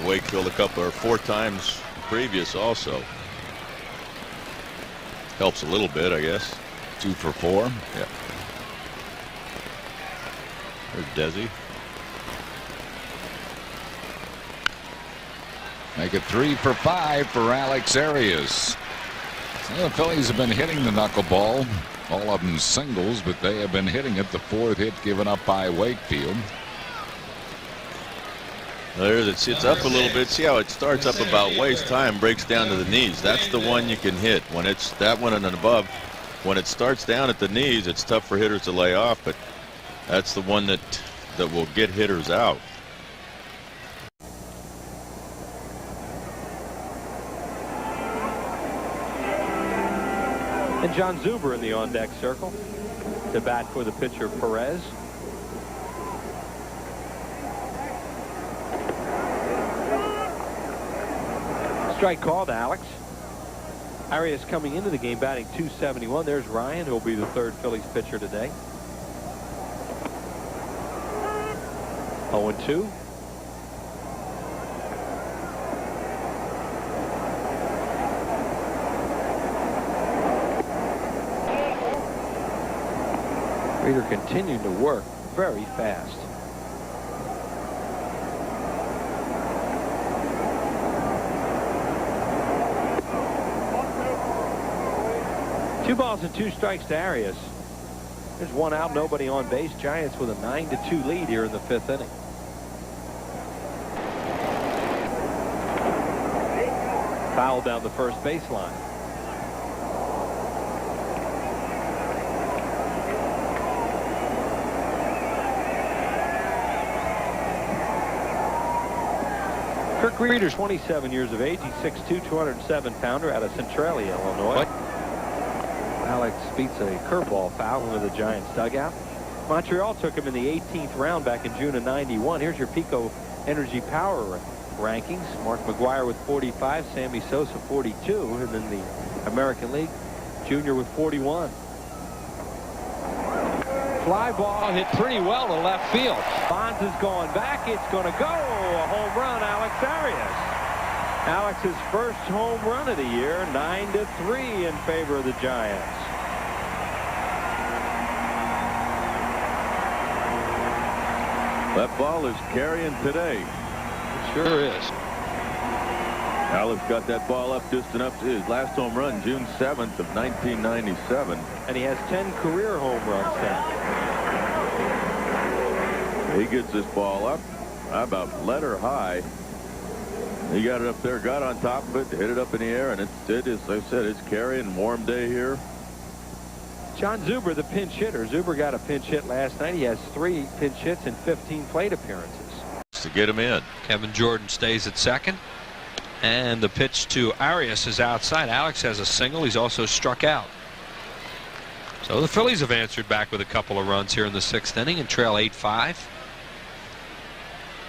Wakefield a couple or 4 times previous also. Helps a little bit, I guess. 2 for 4. Yeah. There's Desi. Make it 3 for 5 for Alex Arias. The Phillies have been hitting the knuckleball, all of them singles, but they have been hitting it. The 4th hit given up by Wakefield. There's it's up a little bit. See how it starts up about waist high and breaks down to the knees. That's the one you can hit. When it's that one and above, when it starts down at the knees, it's tough for hitters to lay off, but that's the one that will get hitters out. And John Zuber in the on-deck circle to bat for the pitcher Perez. Strike called, Alex. Arias coming into the game batting .271. There's Ryan, who will be the 3rd Phillies pitcher today. 0-2. Reader continued to work very fast. Two balls and 2 strikes to Arias. There's 1 out, nobody on base. Giants with a 9-2 lead here in the 5th inning. Foul down the first baseline. Kirk Reeder, 27 years of age. He's 6'2", 207-pounder out of Centralia, Illinois. Alex beats a curveball foul into the Giants dugout. Montreal took him in the 18th round back in June of '91. Here's your Pico Energy Power rankings. Mark McGuire with 45, Sammy Sosa 42, and then the American League Junior with 41. Fly ball hit pretty well to left field. Bonds is going back. It's going to go. A home run, Alex Arias. Alex's first home run of the year, 9-3 in favor of the Giants. That ball is carrying today. It sure is. Alex got that ball up just enough to his last home run, June 7th of 1997. And he has 10 career home runs now. He gets this ball up about letter high. He got it up there, got on top of it, hit it up in the air, and it is, as I said, it's carrying. Warm day here. John Zuber, the pinch hitter. Zuber got a pinch hit last night. He has 3 pinch hits and 15 plate appearances. To get him in. Kevin Jordan stays at second. And the pitch to Arias is outside. Alex has a single. He's also struck out. So the Phillies have answered back with a couple of runs here in the 6th inning and trail 8-5.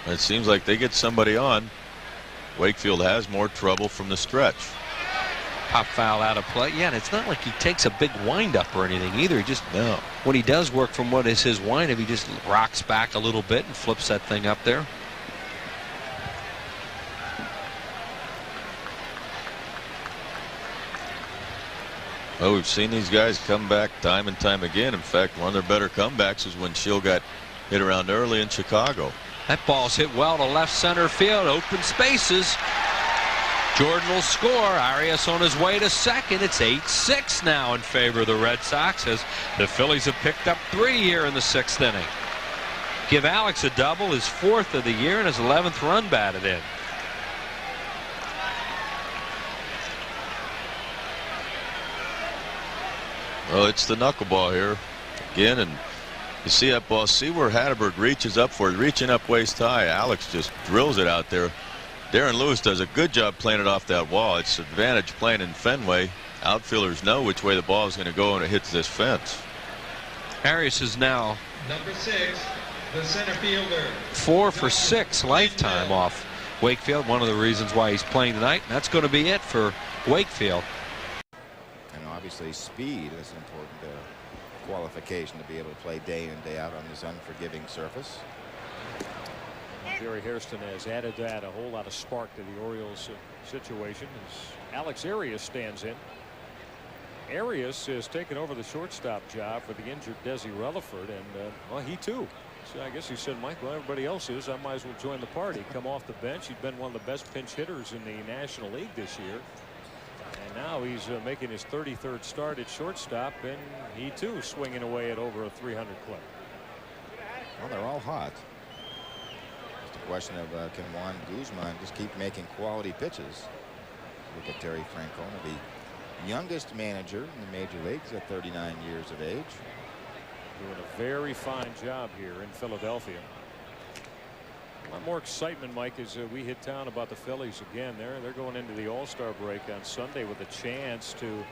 It seems like they get somebody on. Wakefield has more trouble from the stretch. Pop foul out of play. Yeah, and it's not like he takes a big windup or anything either. He just, when he does work from what is his windup, he just rocks back a little bit and flips that thing up there. Well, we've seen these guys come back time and time again. In fact, one of their better comebacks is when Schill got hit around early in Chicago. That ball's hit well to left center field. Open spaces. Jordan will score. Arias on his way to second. It's 8-6 now in favor of the Red Sox as the Phillies have picked up 3 here in the 6th inning. Give Alex a double, his 4th of the year, and his 11th run batted in. Well, it's the knuckleball here again, and you see that ball. See where Hatterberg reaches up for it, reaching up waist high. Alex just drills it out there. Darren Lewis does a good job playing it off that wall. It's an advantage playing in Fenway. Outfielders know which way the ball is going to go when it hits this fence. Arias is now number 6, the center fielder. 4 for 6 lifetime off Wakefield. One of the reasons why he's playing tonight. And that's going to be it for Wakefield. And obviously speed is an important qualification to be able to play day in and day out on this unforgiving surface. Jerry Hairston has added that a whole lot of spark to the Orioles situation as Alex Arias stands in. Arias is taking over the shortstop job for the injured Desi Rutherford, and well, he too. So I guess he said, Mike, well, everybody else is. I might as well join the party. Come off the bench. He's been one of the best pinch hitters in the National League this year. And now he's making his 33rd start at shortstop, and he too swinging away at over a 300 clip. Well, they're all hot. Just a question of can Juan Guzman just keep making quality pitches? Look at Terry Francona, the youngest manager in the major leagues at 39 years of age. Doing a very fine job here in Philadelphia. A lot more excitement, Mike, as we hit town about the Phillies again. They're going into the All-Star break on Sunday with a chance to,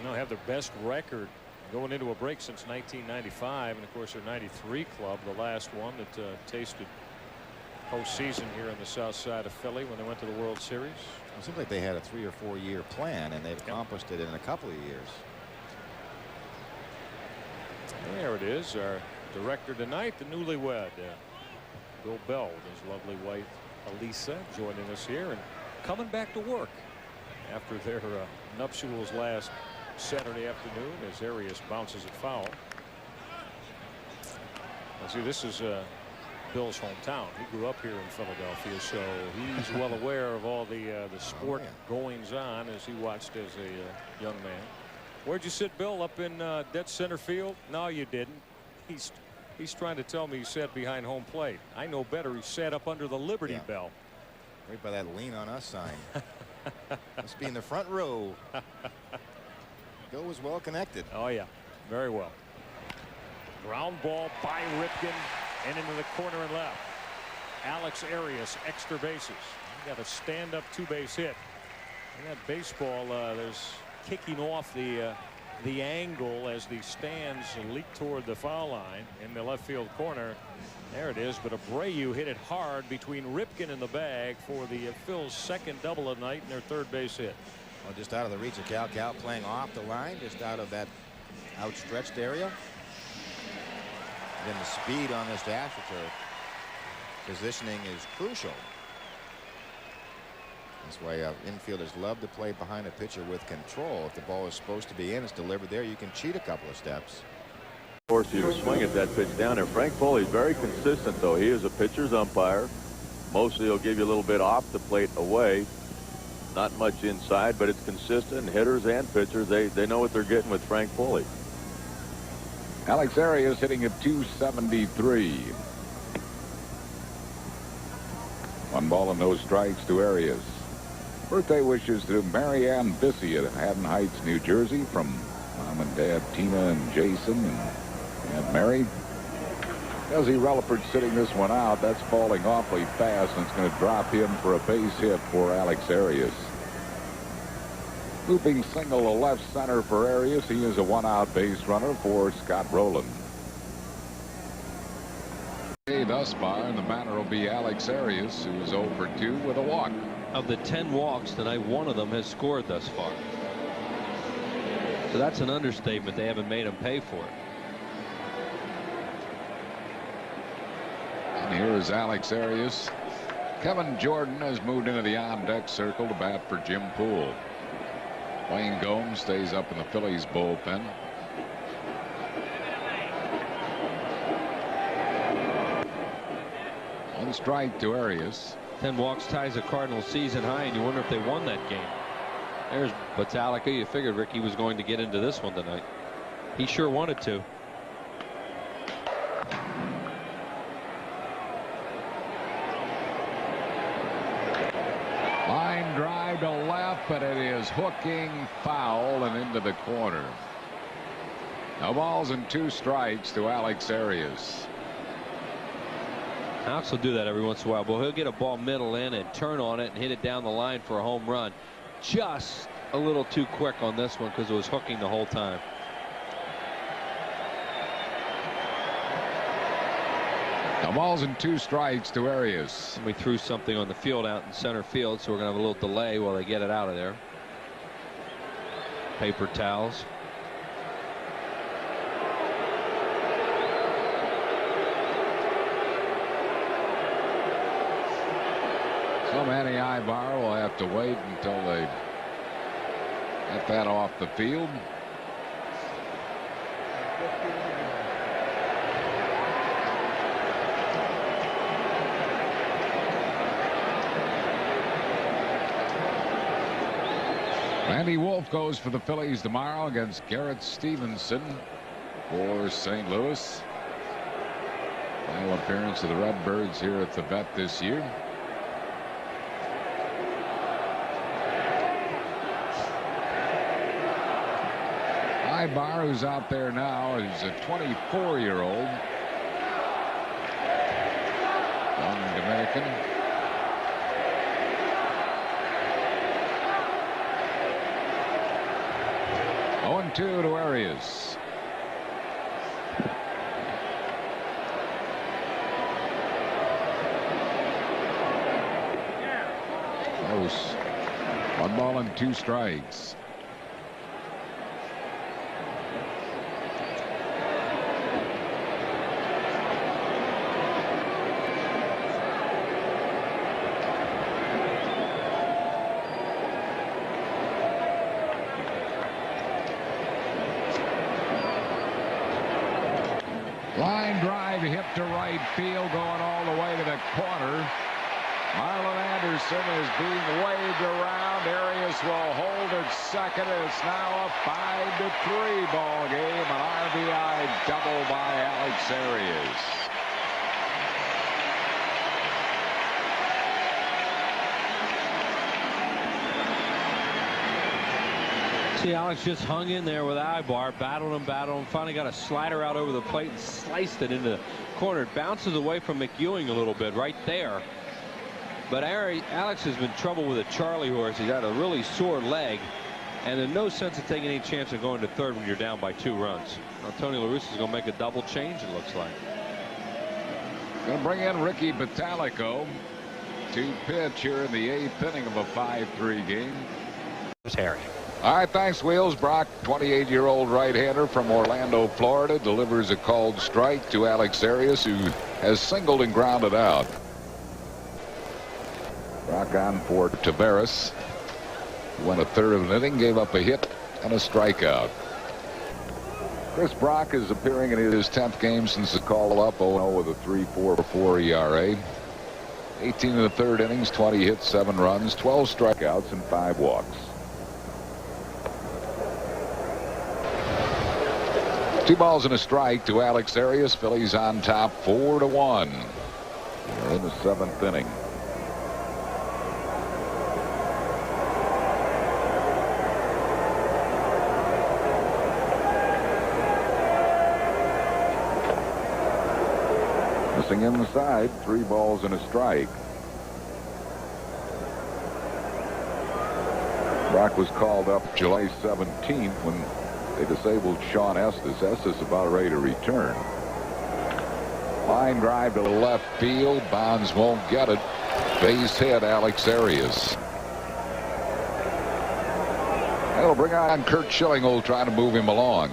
have their best record going into a break since 1995, and of course their '93 club, the last one that tasted postseason here on the south side of Philly when they went to the World Series. It seems like they had a 3 or 4 year plan, and they've accomplished it in a couple of years. There it is, our director tonight, the newlywed. Bill Bell with his lovely wife Elisa joining us here and coming back to work after their nuptials last Saturday afternoon as Arias bounces it foul. Now see, this is Bill's hometown. He grew up here in Philadelphia, so he's well aware of all the sport goings on as he watched as a young man. Where'd you sit, Bill? Up in dead center field? No, you didn't. He's trying to tell me he sat behind home plate. I know better. He sat up under the Liberty Bell. Right by that lean on us sign. Must be in the front row. Bill was well connected. Oh, yeah. Very well. Ground ball by Ripken and into the corner and left. Alex Arias, extra bases. He got a stand-up 2-base hit. And that baseball, there's kicking off the the angle as the stands leak toward the foul line in the left field corner. There it is, but Abreu hit it hard between Ripken and the bag for the Phil's second double of the night and their third base hit. Well, just out of the reach of Cal. Cal playing off the line, just out of that outstretched area. Then the speed on this AstroTurf positioning is crucial. That's why infielders love to play behind a pitcher with control. If the ball is supposed to be in, it's delivered there, you can cheat a couple of steps. Force you to swing at that pitch down there. Frank Foley's very consistent, though. He is a pitcher's umpire. Mostly he'll give you a little bit off the plate away. Not much inside, but it's consistent. Hitters and pitchers, they know what they're getting with Frank Foley. Alex Arias hitting at 273. 1 ball and no strikes to Arias. Birthday wishes to Marianne Bissey at Haddon Heights, New Jersey, from Mom and Dad Tina and Jason and Aunt Mary. Desi Relaford sitting this one out. That's falling awfully fast, and it's going to drop him for a base hit for Alex Arias. Looping single to left center for Arias. He is a 1-out base runner for Scott Rowland. Thus far, and the batter will be Alex Arias, who is 0 for 2 with a walk. Of the 10 walks tonight, 1 of them has scored thus far. So that's an understatement. They haven't made him pay for it. And here is Alex Arias. Kevin Jordan has moved into the on-deck circle to bat for Jim Poole. Wayne Gomes stays up in the Phillies bullpen. One strike to Arias. 10 walks ties a Cardinal season high, and you wonder if they won that game. There's Battalica. You figured Ricky was going to get into this one tonight. He sure wanted to. Line drive to left, but it is hooking foul and into the corner. No balls and 2 strikes to Alex Arias. Alex will do that every once in a while, but he'll get a ball middle in and turn on it and hit it down the line for a home run. Just a little too quick on this one because it was hooking the whole time. No balls and 2 strikes to Arias. And we threw something on the field out in center field, so we're going to have a little delay while they get it out of there. Paper towels. So Manny Ibar will have to wait until they get that off the field. Randy Wolf goes for the Phillies tomorrow against Garrett Stevenson for St. Louis. Final appearance of the Redbirds here at the Vet this year. Ibar, who's out there now, is a 24-year-old young Dominican. Oh, 0-2 to Arias. Close. 1 ball and 2 strikes. Line drive hit to right field, going all the way to the corner. Marlon Anderson is being waved around. Arias will hold at second. It's now a 5-3 ball game. An RBI double by Alex Arias. See, Alex just hung in there with Ibar, battled him, finally got a slider out over the plate and sliced it into the corner. It bounces away from McEwing a little bit right there. But Alex has been in trouble with a Charlie horse. He's got a really sore leg. And there's no sense of taking any chance of going to third when you're down by 2 runs. Now, Tony La Russa is going to make a double change, it looks like. Going to bring in Ricky Bottalico to pitch here in the 8th inning of a 5-3 game. It's Harry. All right, thanks, Wheels. Brock, 28-year-old right-hander from Orlando, Florida, delivers a called strike to Alex Arias, who has singled and grounded out. Brock on for Taveras. Went a third of an inning, gave up a hit and a strikeout. Chris Brock is appearing in his 10th game since the call-up, 0-0 with a 3.44 ERA. 18 in the third innings, 20 hits, 7 runs, 12 strikeouts, and 5 walks. 2 balls and a strike to Alex Arias. Phillies on top 4-1. We're in the 7th inning. Missing inside, 3 balls and a strike. Brock was called up July 17th when they disabled Sean Estes. Estes about ready to return. Line drive to left field. Bonds won't get it. Base hit, Alex Arias. That'll bring on Kurt Schilling, who'll try to move him along.